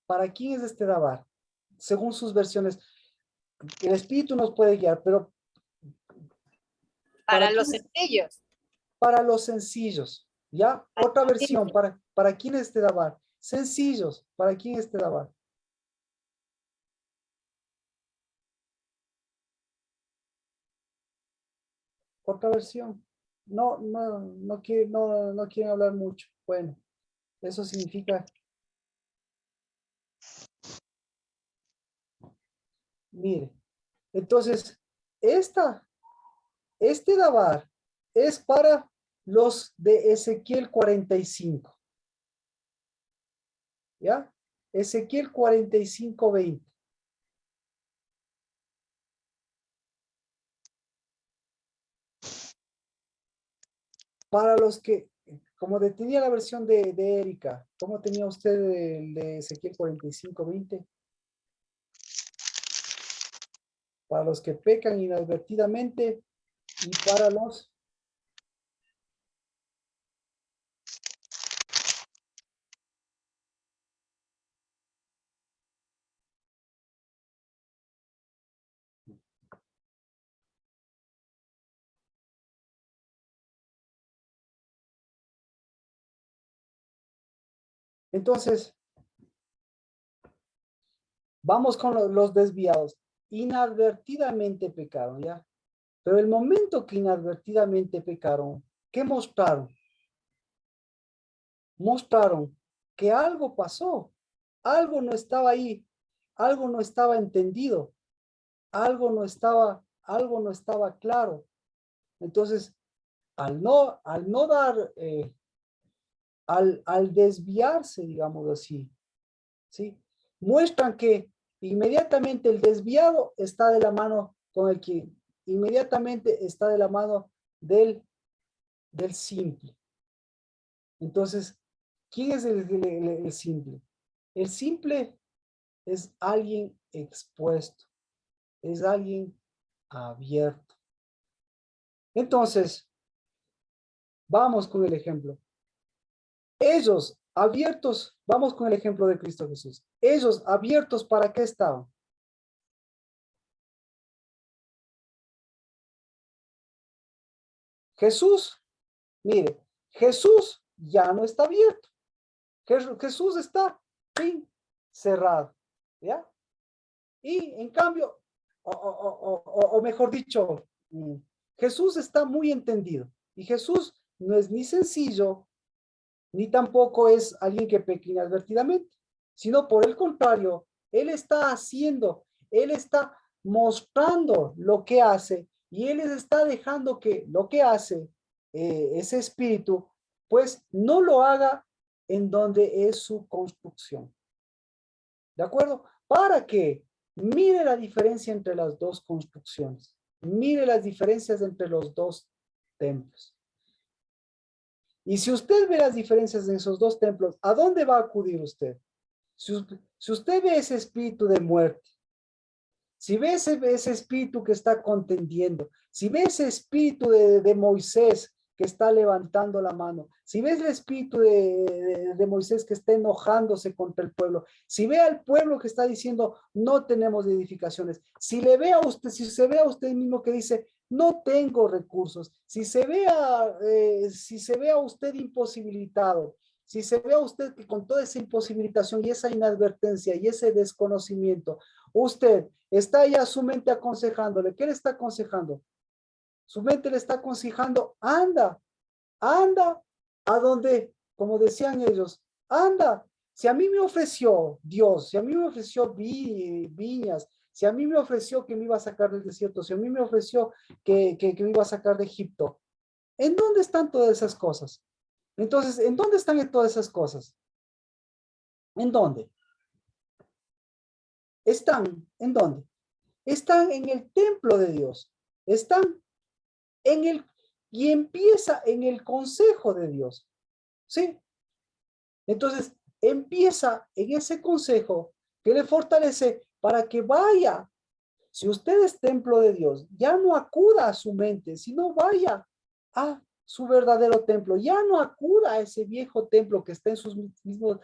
¿Para quién es este Dabar? Según sus versiones, el espíritu nos puede guiar, pero Para los sencillos. Para los sencillos, ¿ya? Otra versión, ¿para quién es este Dabar? Sencillos, ¿para quién es este Dabar? Otra versión. No quieren hablar mucho. Bueno, eso significa. Mire, entonces, este Dabar es para los de Ezequiel 45. ¿Ya? Ezequiel 45, 20. Para los que, como tenía la versión de Erika, ¿cómo tenía usted el de Ezequiel 45, 20? Para los que pecan inadvertidamente y para los entonces vamos con los desviados. Inadvertidamente pecaron, ¿ya? Pero el momento que inadvertidamente pecaron, ¿qué mostraron? Mostraron que algo pasó, algo no estaba ahí, algo no estaba entendido, algo no estaba algo no estaba claro. Entonces, al no dar, al desviarse, digamos así, ¿sí? Muestran que inmediatamente el desviado está de la mano con el que inmediatamente está de la mano del simple. Entonces, ¿quién es el simple? El simple es alguien expuesto, es alguien abierto. Entonces, vamos con el ejemplo. Ellos abiertos, vamos con el ejemplo de Cristo Jesús. Ellos abiertos, ¿para qué estaban? Jesús, mire, Jesús ya no está abierto. Jesús está cerrado, ¿ya? Y en cambio, o mejor dicho, Jesús está muy entendido. Y Jesús no es ni sencillo, ni tampoco es alguien que peque inadvertidamente, sino por el contrario, Él está haciendo, Él está mostrando lo que hace y Él les está dejando que lo que hace ese espíritu, pues no lo haga en donde es su construcción. ¿De acuerdo? Para que mire la diferencia entre las dos construcciones. Mire las diferencias entre los dos templos. Y si usted ve las diferencias en esos dos templos, ¿a dónde va a acudir usted? Si usted ve ese espíritu de muerte, si ve ese espíritu que está contendiendo, si ve ese espíritu de Moisés que está levantando la mano, si ves el espíritu de Moisés que está enojándose contra el pueblo, si ve al pueblo que está diciendo no tenemos edificaciones, si le ve a usted, si se ve a usted mismo que dice no tengo recursos, si se ve a usted imposibilitado, si se ve a usted que con toda esa imposibilitación y esa inadvertencia y ese desconocimiento, usted está ya su mente aconsejándole, ¿qué le está aconsejando? Su mente le está aconsejando, anda a donde, como decían ellos, anda. Si a mí me ofreció Dios, si a mí me ofreció viñas, si a mí me ofreció que me iba a sacar del desierto, si a mí me ofreció que me iba a sacar de Egipto, ¿en dónde están todas esas cosas? Entonces, ¿en dónde están todas esas cosas? ¿En dónde? ¿Están en dónde? Están en el templo de Dios. Están y empieza en el consejo de Dios. ¿Sí? Entonces, empieza en ese consejo que le fortalece para que vaya. Si usted es templo de Dios, ya no acuda a su mente, sino vaya a su verdadero templo. Ya no acuda a ese viejo templo que está en sus mismos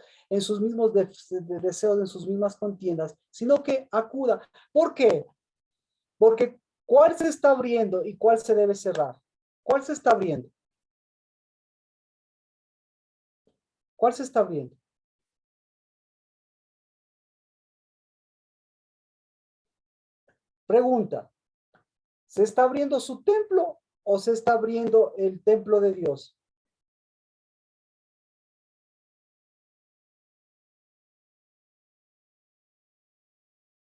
deseos, en sus mismas contiendas, sino que acuda. ¿Por qué? Porque ¿cuál se está abriendo y cuál se debe cerrar? ¿Cuál se está abriendo? ¿Cuál se está abriendo? Pregunta, ¿se está abriendo su templo o se está abriendo el templo de Dios?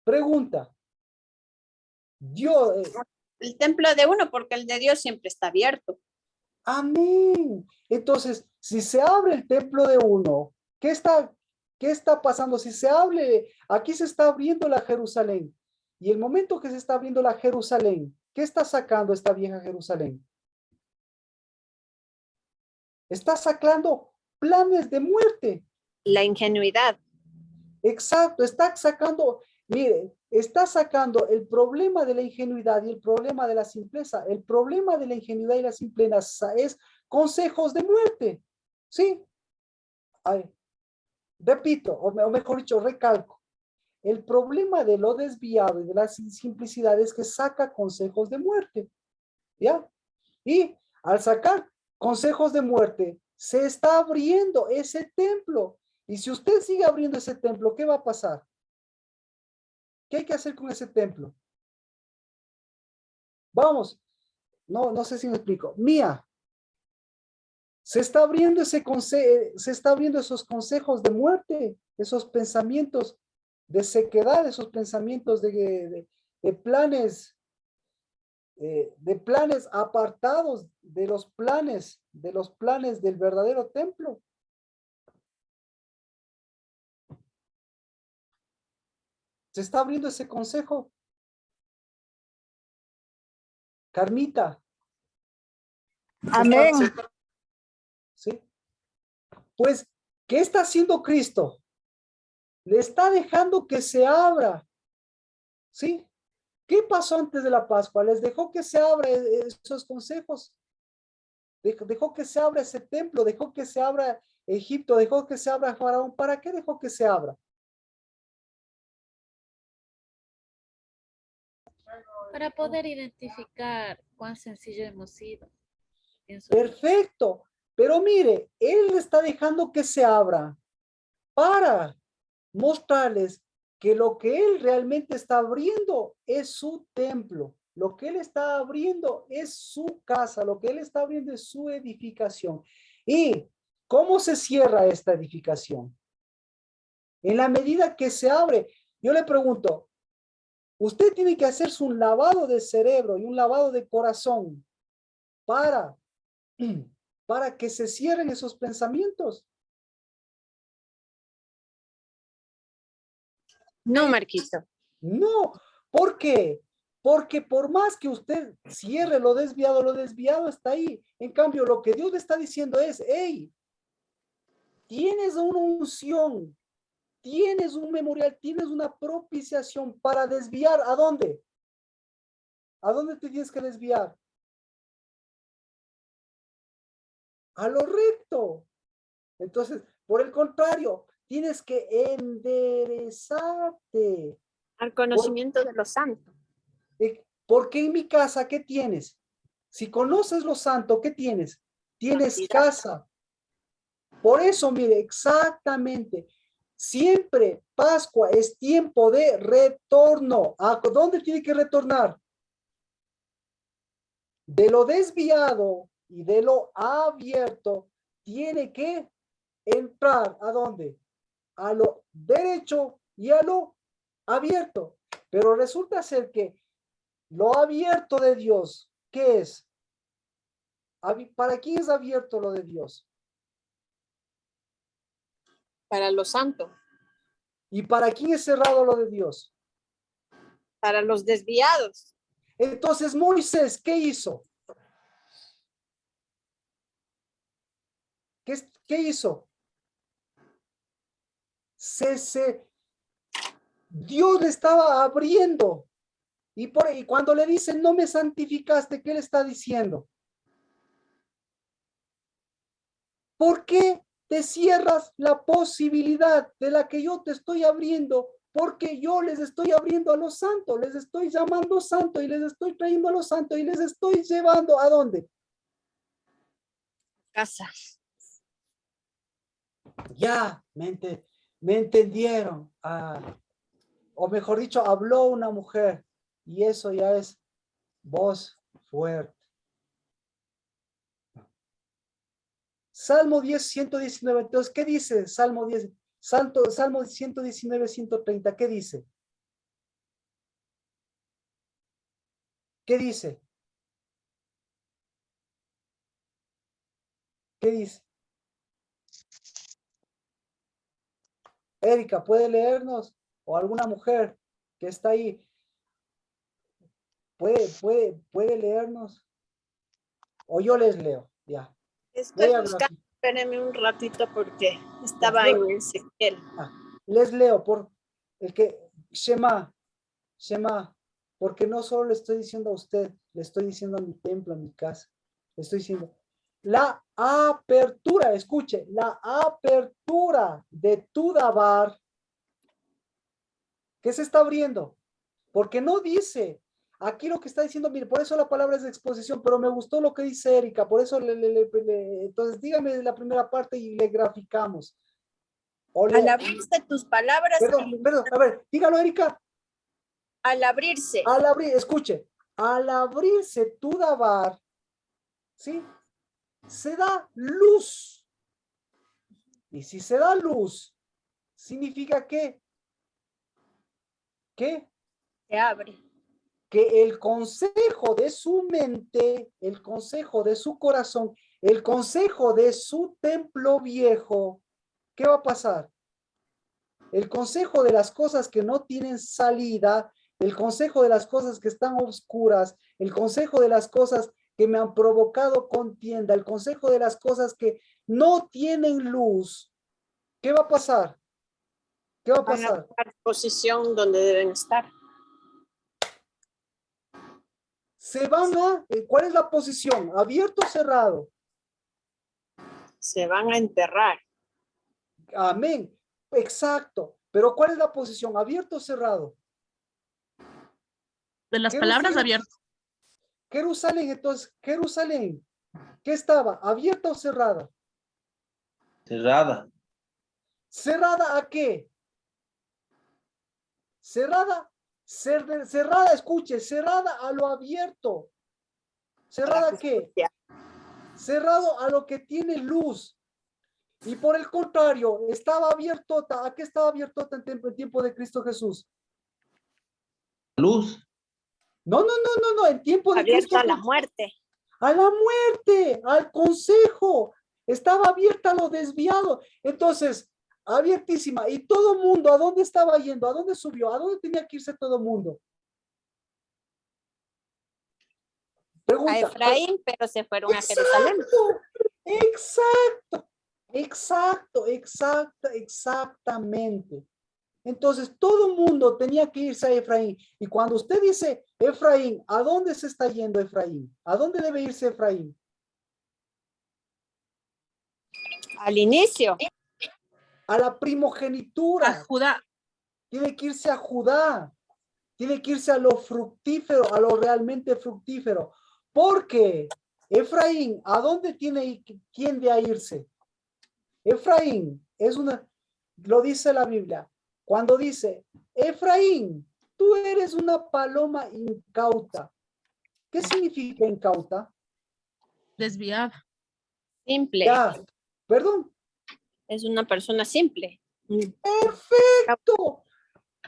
Pregunta, Dios... El templo de uno, porque el de Dios siempre está abierto. Amén. Entonces, si se abre el templo de uno, ¿qué está pasando? Si se abre, aquí se está abriendo la Jerusalén. Y el momento que se está abriendo la Jerusalén, ¿qué está sacando esta vieja Jerusalén? Está sacando planes de muerte. La ingenuidad. Exacto, está sacando, mire, está sacando el problema de la ingenuidad y el problema de la simpleza. El problema de la ingenuidad y la simpleza es consejos de muerte. ¿Sí? Ay, repito, o mejor dicho, recalco. El problema de lo desviado y de la simplicidad es que saca consejos de muerte. ¿Ya? Y al sacar consejos de muerte, se está abriendo ese templo. Y si usted sigue abriendo ese templo, ¿qué va a pasar? ¿Qué hay que hacer con ese templo? Vamos, no sé si me explico. Mía, se está abriendo se está abriendo esos consejos de muerte, esos pensamientos de sequedad, esos pensamientos de planes de planes apartados de los planes del verdadero templo. Se está abriendo ese consejo. Carmita. Amén. ¿Sí? Pues, ¿qué está haciendo Cristo? Le está dejando que se abra. ¿Sí? ¿Qué pasó antes de la Pascua? Les dejó que se abra esos consejos. Dejó que se abra ese templo, dejó que se abra Egipto, dejó que se abra Faraón. ¿Para qué dejó que se abra? Para poder identificar cuán sencillo hemos sido. Pienso yo. Perfecto. Pero mire, Él está dejando que se abra para mostrarles que lo que Él realmente está abriendo es su templo. Lo que Él está abriendo es su casa. Lo que Él está abriendo es su edificación. ¿Y cómo se cierra esta edificación? En la medida que se abre, yo le pregunto, usted tiene que hacerse un lavado de cerebro y un lavado de corazón para que se cierren esos pensamientos. No, Marquito. No, ¿por qué? Porque por más que usted cierre lo desviado está ahí. En cambio, lo que Dios le está diciendo es, hey, tienes una unción, tienes un memorial, tienes una propiciación para desviar. ¿A dónde? ¿A dónde te tienes que desviar? A lo recto. Entonces, por el contrario, tienes que enderezarte. Al conocimiento de lo santo. Porque en mi casa, ¿qué tienes? Si conoces lo santo, ¿qué tienes? Tienes Santidad. casa. Por eso, mire, exactamente. Siempre Pascua es tiempo de retorno. ¿A dónde tiene que retornar? De lo desviado y de lo abierto, tiene que entrar. ¿A dónde? A lo derecho y a lo abierto. Pero resulta ser que lo abierto de Dios, ¿qué es? ¿Para quién es abierto lo de Dios? Para lo santo. ¿Y para quién es cerrado lo de Dios? Para los desviados. Entonces Moisés, ¿qué hizo? ¿Qué hizo? Dios le estaba abriendo. Y cuando le dicen, no me santificaste, ¿qué le está diciendo? ¿Por qué te cierras la posibilidad de la que yo te estoy abriendo? Porque yo les estoy abriendo a los santos, les estoy llamando santo y les estoy trayendo a los santos y les estoy llevando ¿a dónde? Casa. Ya, me entendieron. O mejor dicho, habló una mujer y eso ya es voz fuerte. Salmo 10, 119. Entonces, ¿qué dice Salmo 10? Salmo 119, 130. ¿Qué dice? ¿Qué dice? ¿Qué dice? Erika, ¿puede leernos? O alguna mujer que está ahí. ¿Puede leernos? O yo les leo. Ya. Estoy Voy a buscando, espérenme un ratito porque estaba Ya, en Ezequiel. les leo por el que Shema, porque no solo le estoy diciendo a usted, le estoy diciendo a mi templo, a mi casa. Le estoy diciendo la apertura, escuche, la apertura de tu dabar. ¿Qué se está abriendo? Porque no dice, aquí lo que está diciendo, mire, por eso la palabra es de exposición, pero me gustó lo que dice Erika, por eso entonces dígame la primera parte y le graficamos. Al abrirse tus palabras. Perdón, a ver, dígalo, Erika. Al abrirse. Al abrir, escuche, al abrirse tu dabar, ¿sí? Se da luz. Y si se da luz, significa que, ¿qué? Se abre. que el consejo de su mente, el consejo de su corazón, el consejo de su templo viejo, ¿qué va a pasar? El consejo de las cosas que no tienen salida, el consejo de las cosas que están oscuras, el consejo de las cosas que me han provocado contienda, el consejo de las cosas que no tienen luz, ¿qué va a pasar? ¿Qué va a Van a pasar? buscar posición donde deben estar. Se van a, ¿cuál es la posición? ¿Abierto o cerrado? Se van a enterrar. Amén. Exacto. Pero ¿cuál es la posición? ¿Abierto o cerrado? De las palabras abiertas. Jerusalén, entonces, Jerusalén, ¿qué estaba? ¿Abierta o cerrada? Cerrada. ¿Cerrada a qué? Cerrada, escuche, cerrada a lo abierto. ¿Cerrada a qué? Cerrado a lo que tiene luz. Y por el contrario, estaba abierto, ¿a qué estaba abierto en tiempo de Cristo Jesús? Luz. No, en tiempo de Cristo Abierta a la Jesús. muerte. A la muerte, al consejo. Estaba abierta a lo desviado. Entonces, abiertísima. Y todo mundo, ¿a dónde estaba yendo? ¿A dónde subió? ¿A dónde tenía que irse todo mundo? Pregunta. A Efraín, pero se fueron a Jerusalén. Exactamente. Entonces, todo el mundo tenía que irse a Efraín. Y cuando usted dice Efraín, ¿a dónde se está yendo Efraín? ¿A dónde debe irse Efraín? Al inicio. A la primogenitura. A Judá. Tiene que irse a Judá. Tiene que irse a lo fructífero, a lo realmente fructífero. Porque Efraín, ¿a dónde tiende a irse? Efraín es lo dice la Biblia. Cuando dice, Efraín, tú eres una paloma incauta. ¿Qué significa incauta? Desviada. Simple. Ya, perdón. Es una persona simple. Perfecto.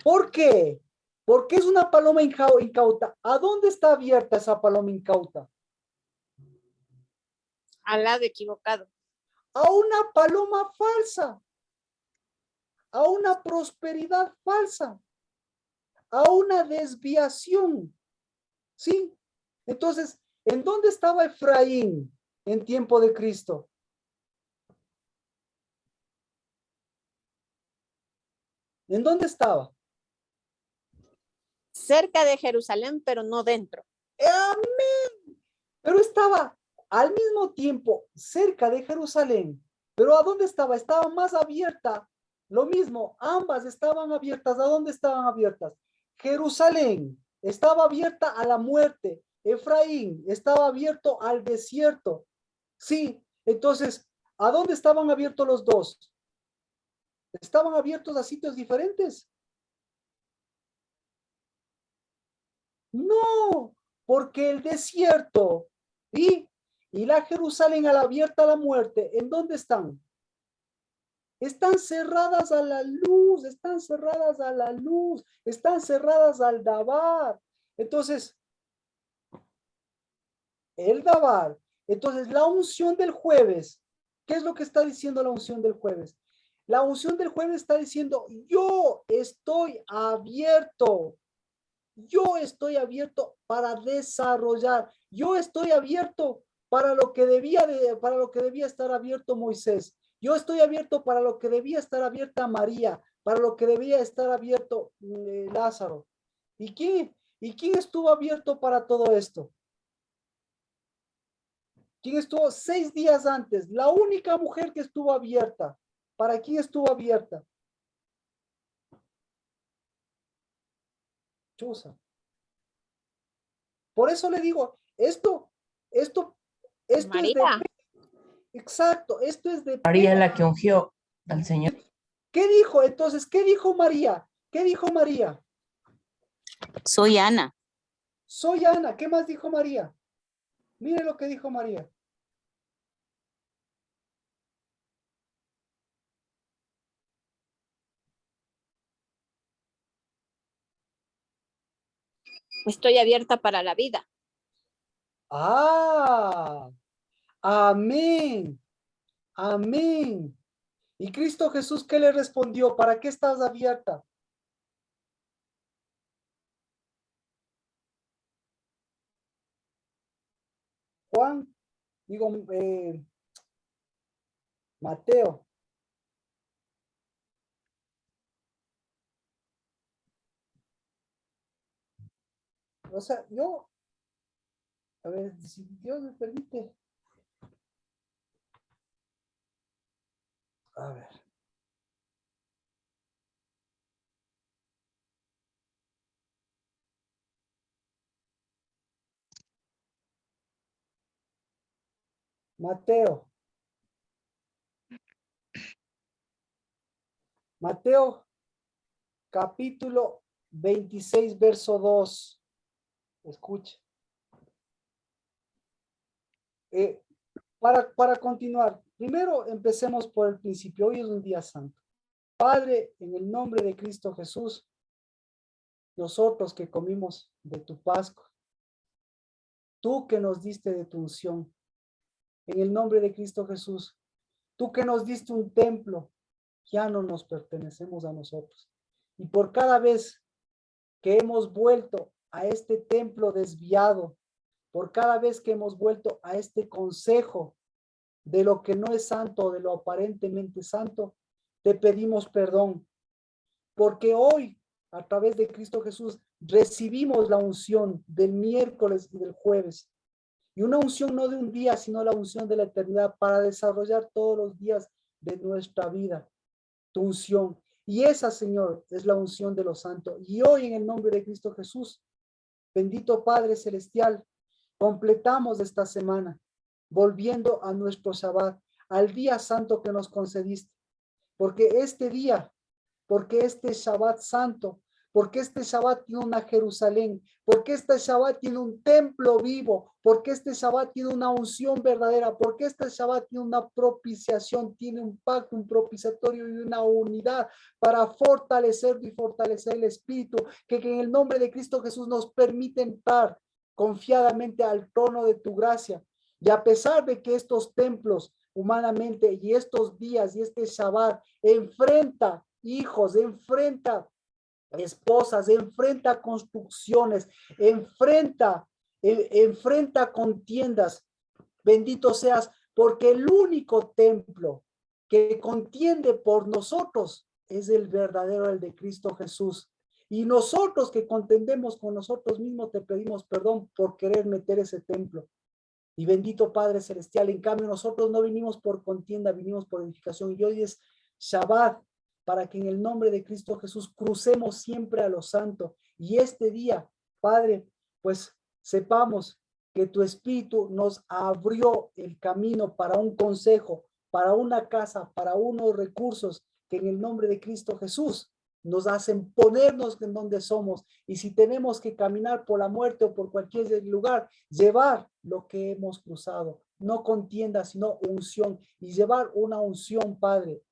¿Por qué? Porque es una paloma incauta. ¿A dónde está abierta esa paloma incauta? Al lado equivocado. A una paloma falsa. A una prosperidad falsa. A una desviación. ¿Sí? Entonces, ¿en dónde estaba Efraín en tiempo de Cristo? ¿En dónde estaba? Cerca de Jerusalén, pero no dentro. Amén. Pero estaba al mismo tiempo cerca de Jerusalén. Pero ¿a dónde estaba? Estaba más abierta. Lo mismo, ambas estaban abiertas. ¿A dónde estaban abiertas? Jerusalén estaba abierta a la muerte. Efraín estaba abierto al desierto. Sí, entonces, ¿a dónde estaban abiertos los dos? Estaban abiertos a sitios diferentes. No, porque el desierto y la Jerusalén a la abierta a la muerte, ¿en dónde están? Están cerradas a la luz, están cerradas a la luz, están cerradas al Dabar. Entonces, el Dabar. Entonces, la unción del jueves, ¿qué es lo que está diciendo la unción del jueves? La unción del jueves está diciendo, yo estoy abierto. Yo estoy abierto para desarrollar. Yo estoy abierto para lo que para lo que debía estar abierto Moisés. Yo estoy abierto para lo que debía estar abierta María, para lo que debía estar abierto Lázaro. ¿Y quién estuvo abierto para todo esto? ¿Quién estuvo 6 días antes? La única mujer que estuvo abierta. ¿Para quién estuvo abierta? Chusa. Por eso le digo, esto es María. exacto, esto es de María la que ungió al Señor. ¿Qué dijo entonces? ¿Qué dijo María? ¿Qué dijo María? Soy Ana. Soy Ana. ¿Qué más dijo María? Mire lo que dijo María. Estoy abierta para la vida. Ah, amén, amén. ¿Y Cristo Jesús qué le respondió? ¿Para qué estás abierta? Juan, digo, Mateo. O sea, yo, a ver, si Dios me permite. A ver. Mateo. Mateo, capítulo 26, verso 2. Escuche. Para continuar, primero empecemos por el principio. Hoy es un día santo. Padre, en el nombre de Cristo Jesús, nosotros que comimos de tu Pascua, tú que nos diste de tu unción, en el nombre de Cristo Jesús, tú que nos diste un templo, ya no nos pertenecemos a nosotros. Y por cada vez que hemos vuelto a este templo desviado, por cada vez que hemos vuelto a este consejo de lo que no es santo, de lo aparentemente santo, te pedimos perdón, porque hoy, a través de Cristo Jesús, recibimos la unción del miércoles y del jueves. Y una unción no de un día, sino la unción de la eternidad para desarrollar todos los días de nuestra vida. Tu unción. Y esa, Señor, es la unción de los santos. Y hoy, en el nombre de Cristo Jesús, bendito Padre Celestial, completamos esta semana, volviendo a nuestro Shabbat, al día santo que nos concediste. Porque este día, porque este Shabbat santo, porque este Shabbat tiene una Jerusalén, porque este Shabbat tiene un templo vivo, porque este Shabbat tiene una unción verdadera, porque este Shabbat tiene una propiciación, tiene un pacto, un propiciatorio y una unidad para fortalecer y fortalecer el espíritu, que en el nombre de Cristo Jesús nos permite entrar confiadamente al trono de tu gracia. Y a pesar de que estos templos humanamente y estos días y este Shabbat enfrenta hijos, enfrenta esposas, enfrenta construcciones, enfrenta contiendas. Bendito seas, porque el único templo que contiende por nosotros es el verdadero, el de Cristo Jesús. Y nosotros que contendemos con nosotros mismos te pedimos perdón por querer meter ese templo. Y bendito Padre Celestial, en cambio nosotros no vinimos por contienda, vinimos por edificación. Y hoy es Shabbat, para que en el nombre de Cristo Jesús crucemos siempre a lo santo. Y este día, Padre, pues sepamos que tu Espíritu nos abrió el camino para un consejo, para una casa, para unos recursos que en el nombre de Cristo Jesús nos hacen ponernos en donde somos. Y si tenemos que caminar por la muerte o por cualquier lugar, llevar lo que hemos cruzado, no contienda, sino unción, y llevar una unción, Padre,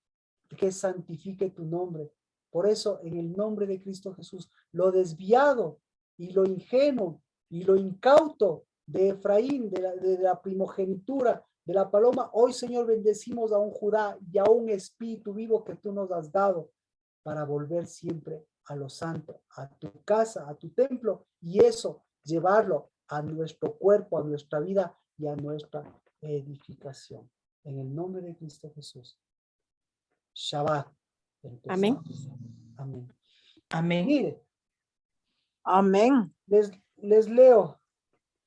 que santifique tu nombre. Por eso, en el nombre de Cristo Jesús, lo desviado y lo ingenuo y lo incauto de Efraín, de la primogenitura de la paloma, hoy, Señor, bendecimos a un Judá y a un espíritu vivo que tú nos has dado para volver siempre a lo santo, a tu casa, a tu templo, y eso, llevarlo a nuestro cuerpo, a nuestra vida y a nuestra edificación. En el nombre de Cristo Jesús. Shabbat. Amén. Amén. Amén. Mire, Amén. les leo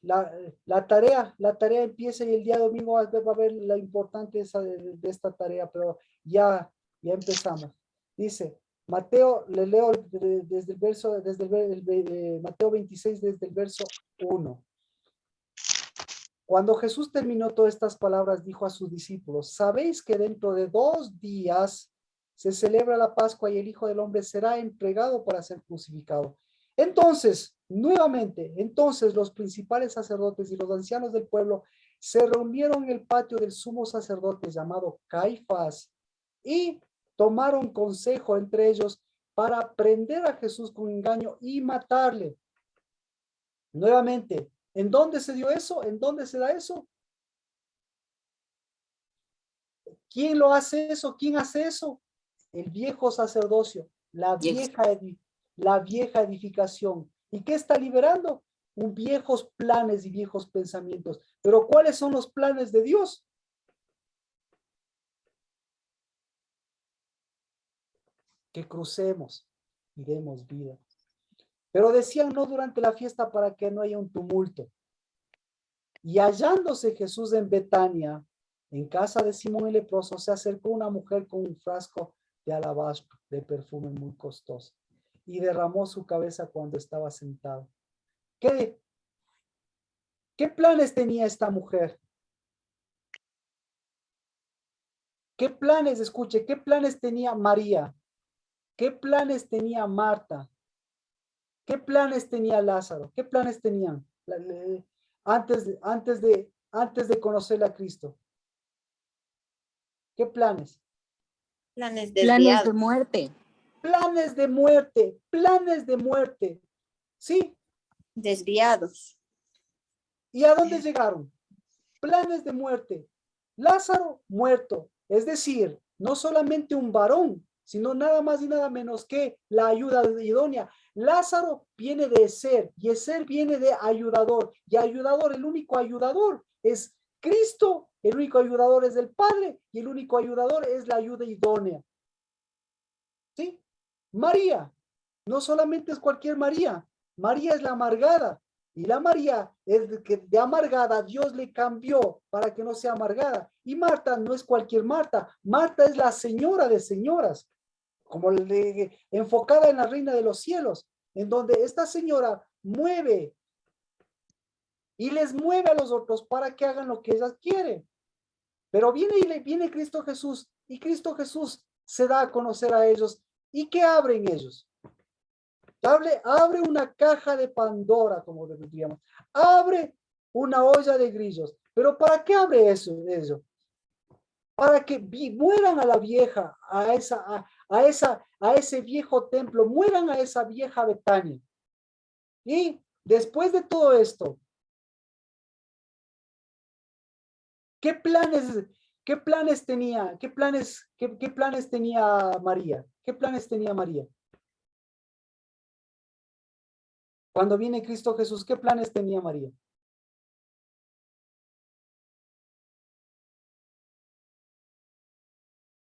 la tarea empieza y el día domingo va a ver la importancia de esta tarea, pero ya empezamos. Dice, Mateo, le leo desde el verso, Mateo 26, desde el verso 1. Cuando Jesús terminó todas estas palabras, dijo a sus discípulos, ¿sabéis que dentro de 2 días se celebra la Pascua y el Hijo del Hombre será entregado para ser crucificado? Entonces, nuevamente, los principales sacerdotes y los ancianos del pueblo se reunieron en el patio del sumo sacerdote llamado Caifás y tomaron consejo entre ellos para prender a Jesús con engaño y matarle. Nuevamente, ¿en dónde se dio eso? ¿En dónde se da eso? ¿Quién lo hace eso? ¿Quién hace eso? El viejo sacerdocio, la vieja edificación. ¿Y qué está liberando? Viejos planes y viejos pensamientos. Pero ¿cuáles son los planes de Dios? Que crucemos y demos vida. Pero decían no durante la fiesta para que no haya un tumulto. Y hallándose Jesús en Betania, en casa de Simón el leproso, se acercó una mujer con un frasco de alabastro, de perfume muy costoso, y derramó su cabeza cuando estaba sentado. ¿Qué planes tenía esta mujer? ¿Qué planes, escuche, qué planes tenía María? ¿Qué planes tenía Marta? ¿Qué planes tenía Lázaro? ¿Qué planes tenían antes de conocer a Cristo? ¿Qué planes? Planes Planes de desviados. muerte. Planes de muerte, planes de muerte. ¿Sí? Desviados. ¿Y a dónde llegaron? Planes de muerte. Lázaro muerto. Es decir, no solamente un varón, sino nada más y nada menos que la ayuda idónea. Lázaro viene de ser, y el ser viene de ayudador. Y ayudador, el único ayudador es Cristo, el único ayudador es el Padre, y el único ayudador es la ayuda idónea. ¿Sí? María, no solamente es cualquier María, María es la amargada, y la María es que de amargada Dios le cambió para que no sea amargada. Y Marta no es cualquier Marta, Marta es la señora de señoras, como enfocada en la reina de los cielos, en donde esta señora mueve y les mueve a los otros para que hagan lo que ellas quieren. Pero viene Cristo Jesús, y Cristo Jesús se da a conocer a ellos. ¿Y qué abren ellos? Abre una caja de Pandora, como diríamos. Abre una olla de grillos. ¿Pero para qué abre eso? Para que mueran a la vieja, a ese viejo templo, mueran a esa vieja Betania. Y después de todo esto, ¿qué planes tenía María? ¿Qué planes tenía María? Cuando viene Cristo Jesús, ¿qué planes tenía María?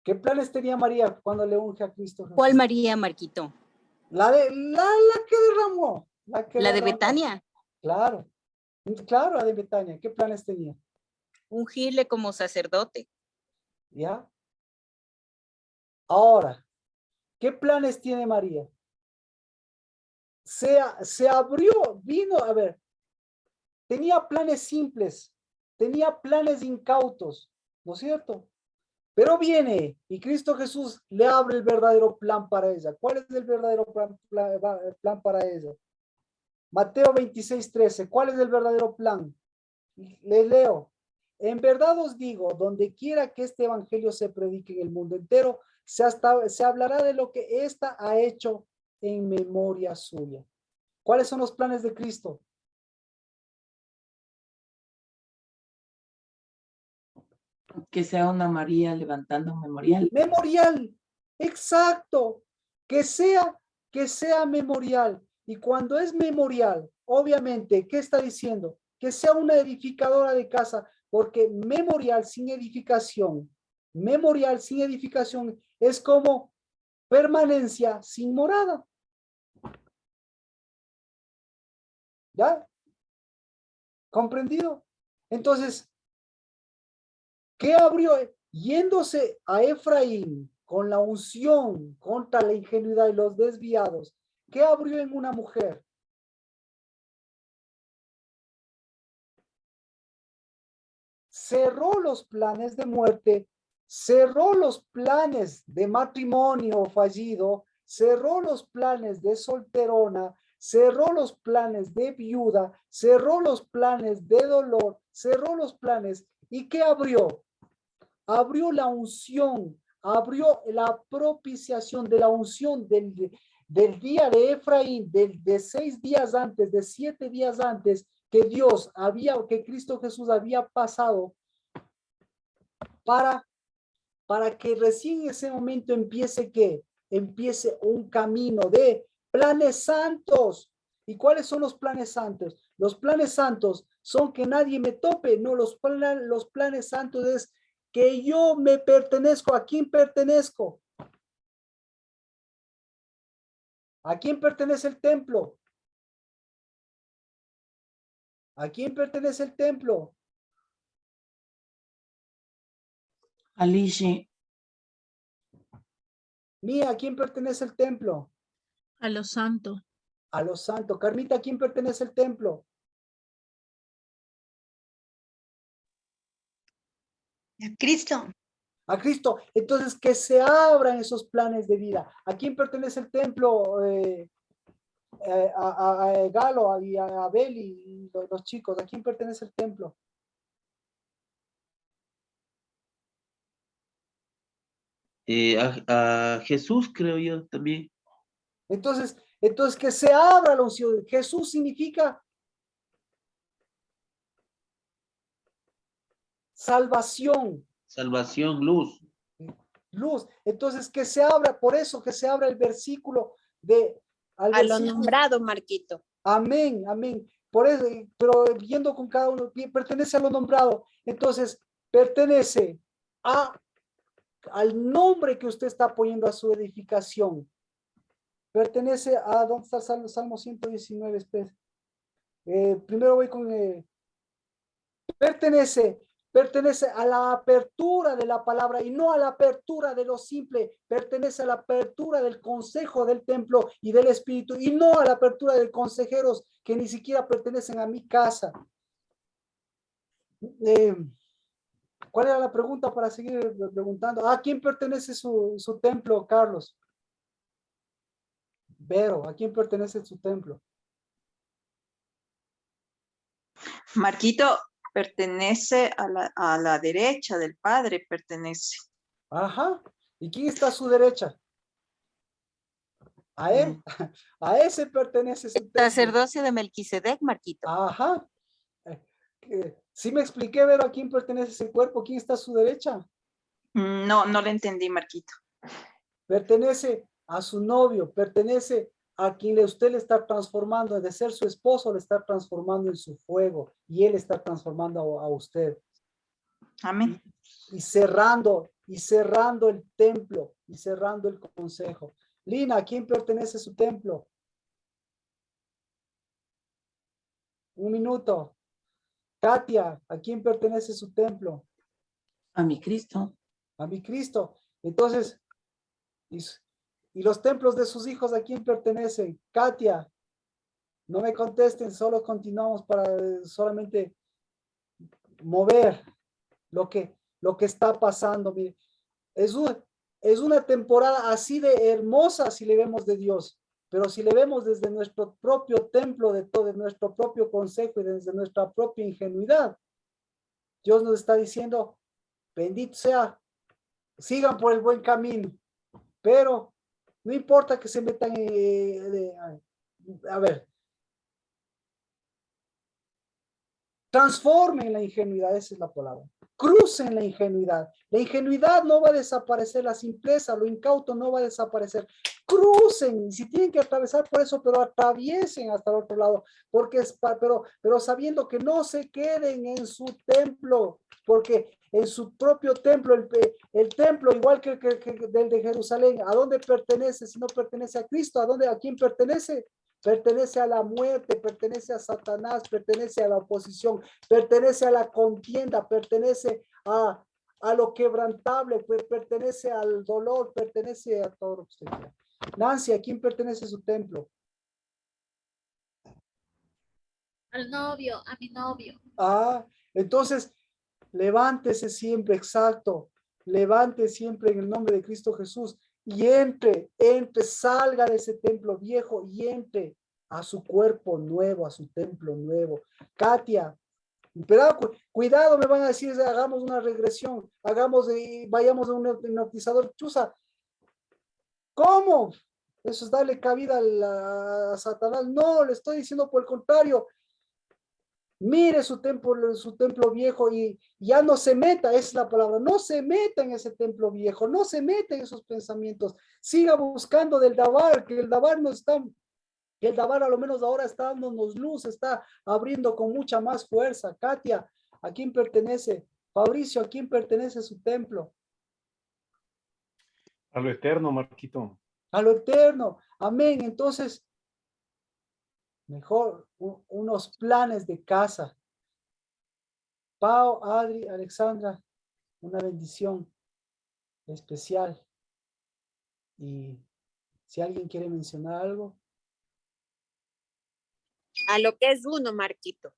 ¿Qué planes tenía María cuando le unge a Cristo Jesús? ¿Cuál María, Marquito? La que derramó. La de Betania. Claro, la de Betania. ¿Qué planes tenía? Ungirle como sacerdote. ¿Ya? Ahora, ¿qué planes tiene María? Se abrió, vino, a ver, tenía planes simples, tenía planes incautos, ¿no es cierto? Pero viene y Cristo Jesús le abre el verdadero plan para ella. ¿Cuál es el verdadero plan para ella? Mateo 26:13. ¿Cuál es el verdadero plan? Les leo. En verdad os digo, donde quiera que este evangelio se predique en el mundo entero, se hablará de lo que ésta ha hecho en memoria suya. ¿Cuáles son los planes de Cristo? Que sea una María levantando un memorial. Memorial, exacto. Que sea memorial. Y cuando es memorial, obviamente, ¿qué está diciendo? Que sea una edificadora de casa, porque memorial sin edificación es como permanencia sin morada. ¿Ya? ¿Comprendido? Entonces, ¿qué abrió? Yéndose a Efraín con la unción contra la ingenuidad y los desviados, ¿qué abrió en una mujer? Cerró los planes de muerte, cerró los planes de matrimonio fallido, cerró los planes de solterona, cerró los planes de viuda, cerró los planes de dolor, cerró los planes. ¿Y qué abrió? Abrió la unción, abrió la propiciación de la unción del día de Efraín, de 6 días antes, de 7 días antes, que que Cristo Jesús había pasado para que recién en ese momento empiece un camino de planes santos. ¿Y cuáles son los planes santos? Los planes santos son que nadie me tope, no, los planes santos es que yo me pertenezco. ¿A quién pertenezco? ¿A quién pertenece el templo? ¿A quién pertenece el templo? Alicia, Mía, ¿a quién pertenece el templo? A los santos. A los santos. Carmita, ¿a quién pertenece el templo? A Cristo. A Cristo. Entonces, que se abran esos planes de vida. ¿A quién pertenece el templo? A Galo y a Abel y los chicos. ¿A quién pertenece el templo? A Jesús, creo yo también. Entonces que se abra la unción. Jesús significa salvación. Salvación, luz. Luz. Entonces que se abra, por eso que se abra el versículo de A lo nombrado, Marquito. Amén, amén. Por eso, pero viendo con cada uno, pertenece a lo nombrado. Entonces, pertenece al nombre que usted está poniendo a su edificación. Pertenece a, ¿dónde está el Salmo 119? Espera. Primero voy con, pertenece a la apertura de la palabra y no a la apertura de lo simple. Pertenece a la apertura del consejo del templo y del espíritu y no a la apertura de consejeros que ni siquiera pertenecen a mi casa. ¿Cuál era la pregunta para seguir preguntando? ¿A quién pertenece su templo, Carlos? Vero, ¿a quién pertenece su templo? Marquito, pertenece a la derecha del Padre, pertenece. Ajá. ¿Y quién está a su derecha? A él. A ese pertenece su templo. Sacerdocio de Melquisedec, Marquito. Ajá. ¿Sí me expliqué, Vero, a quién pertenece ese cuerpo? ¿Quién está a su derecha? No, no le entendí, Marquito. Pertenece a su novio, pertenece a quien usted le está transformando, de ser su esposo, le está transformando en su fuego y él está transformando a usted. Amén. Y cerrando el templo y cerrando el consejo. Lina, ¿a quién pertenece su templo? Un minuto. Katia, ¿a quién pertenece su templo? a mi Cristo. A mi Cristo. Entonces, ¿y los templos de sus hijos a quién pertenecen? Katia, no me contesten, solo continuamos para solamente mover lo que está pasando. Mire, es una temporada así de hermosa si le vemos de Dios, pero si le vemos desde nuestro propio templo, de nuestro propio consejo y desde nuestra propia ingenuidad, Dios nos está diciendo, bendito sea, sigan por el buen camino, pero no importa que se metan, a ver, transformen la ingenuidad, esa es la palabra. Crucen la ingenuidad. La ingenuidad no va a desaparecer, la simpleza, lo incauto no va a desaparecer. Crucen, si tienen que atravesar por eso, pero atraviesen hasta el otro lado, porque pero sabiendo que no se queden en su templo, porque en su propio templo, el templo, igual que del de Jerusalén, ¿a dónde pertenece? Si no pertenece a Cristo, ¿a quién pertenece? Pertenece a la muerte, pertenece a Satanás, pertenece a la oposición, pertenece a la contienda, pertenece a lo quebrantable, pertenece al dolor, pertenece a todo lo que usted quiera. Nancy, ¿a quién pertenece su templo? Al novio, a mi novio. Entonces, levántese siempre, exacto, levante siempre en el nombre de Cristo Jesús y entre, salga de ese templo viejo y entre a su cuerpo nuevo, a su templo nuevo. Katia, pero cuidado, me van a decir, hagamos una regresión, vayamos a un hipnotizador. Chusa, ¿cómo? Eso es darle cabida a Satanás. No, le estoy diciendo por el contrario. Mire su templo viejo y ya no se meta, esa es la palabra, no se meta en ese templo viejo, no se meta en esos pensamientos. Siga buscando del Dabar, que el Dabar no está, que el Dabar a lo menos ahora está dándonos luz, está abriendo con mucha más fuerza. Katia, ¿a quién pertenece? Fabricio, ¿a quién pertenece su templo? A lo eterno, Marquito. A lo eterno. Amén. Entonces, mejor unos planes de casa. Pau, Adri, Alexandra, una bendición especial. Y si alguien quiere mencionar algo. A lo que es uno, Marquito.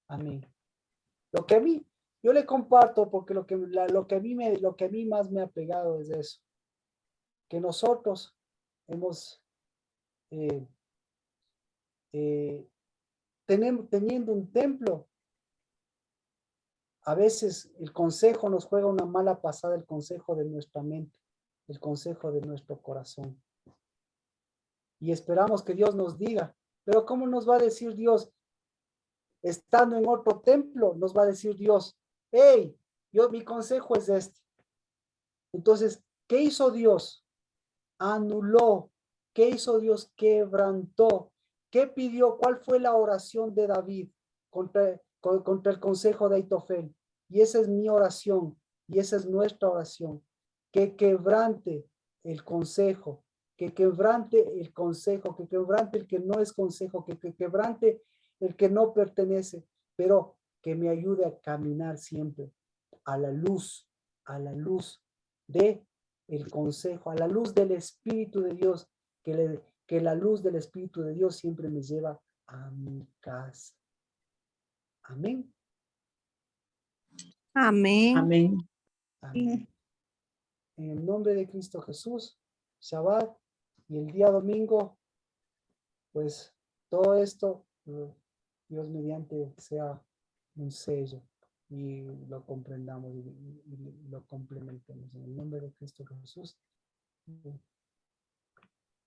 Amén. Lo que a mí, yo le comparto porque lo que a mí más me ha pegado es eso. Que nosotros hemos teniendo un templo, a veces el consejo nos juega una mala pasada, el consejo de nuestra mente, el consejo de nuestro corazón. Y esperamos que Dios nos diga, pero ¿cómo nos va a decir Dios? Estando en otro templo, nos va a decir Dios, hey, mi consejo es este. Entonces, ¿qué hizo Dios? Anuló. ¿Qué hizo Dios? Quebrantó. ¿Qué pidió? ¿Cuál fue la oración de David contra el consejo de Aitofel? Y esa es mi oración, y esa es nuestra oración. Que quebrante el consejo, que quebrante el consejo, que quebrante el que no es consejo, que quebrante el que no pertenece, pero que me ayude a caminar siempre a la luz de el consejo, a la luz del Espíritu de Dios, que la luz del Espíritu de Dios siempre me lleva a mi casa. Amén. Amén. Amén. Amén. En el nombre de Cristo Jesús, Shabbat y el día domingo, pues todo esto, Dios mediante, sea un sello y lo comprendamos y lo complementemos. En el nombre de Cristo Jesús.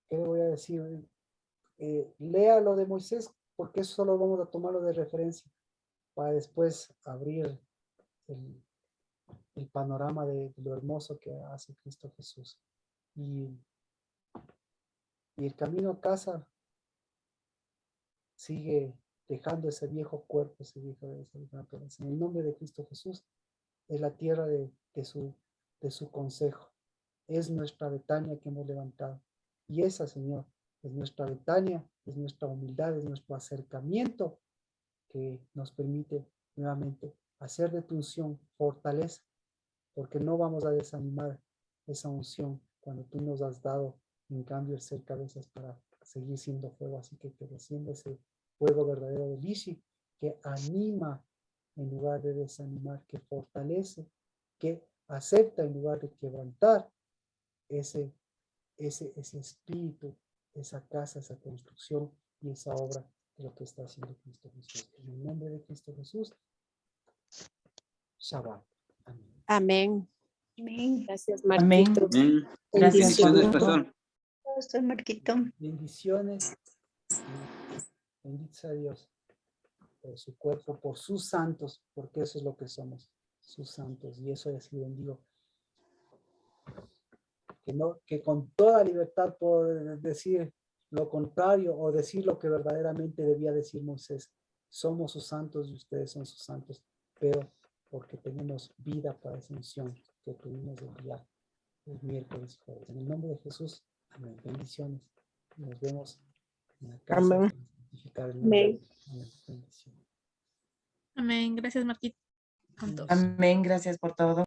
¿Qué le voy a decir? Lea lo de Moisés, porque eso solo vamos a tomarlo de referencia para después abrir el panorama de lo hermoso que hace Cristo Jesús. Y el camino a casa sigue dejando ese viejo cuerpo, esa vieja naturaleza. En el nombre de Cristo Jesús, es la tierra de su consejo. Es nuestra Betania que hemos levantado. Y esa, Señor, es nuestra Betania, es nuestra humildad, es nuestro acercamiento que nos permite nuevamente hacer de tu unción fortaleza, porque no vamos a desanimar esa unción cuando tú nos has dado, en cambio, el ser cabezas para seguir siendo fuego. Así que descienda ese fuego verdadero de Lishi, que anima en lugar de desanimar, que fortalece, que acepta en lugar de quebrantar ese espíritu, esa casa, esa construcción y esa obra de lo que está haciendo Cristo Jesús. En el nombre de Cristo Jesús, Shabbat. Amén. Amén. Amén. Gracias, Amén. Marquito. Amén. Gracias, Bendiciones, Pastor. pastor. Pastor Marquito. Bendiciones. Bendito sea Dios por su cuerpo, por sus santos, porque eso es lo que somos, sus santos. Y eso es, bendigo. Que con toda libertad por decir lo contrario o decir lo que verdaderamente debía decir Moisés. Somos sus santos y ustedes son sus santos, pero porque tenemos vida para esa unción que tuvimos el miércoles y jueves. En el nombre de Jesús, amén. Bendiciones. Nos vemos en la casa. Amén. Para santificar el nombre. Amén. Amén. Bendiciones. Amén. Gracias, Marquito. Con todo. Amén. Gracias por todo.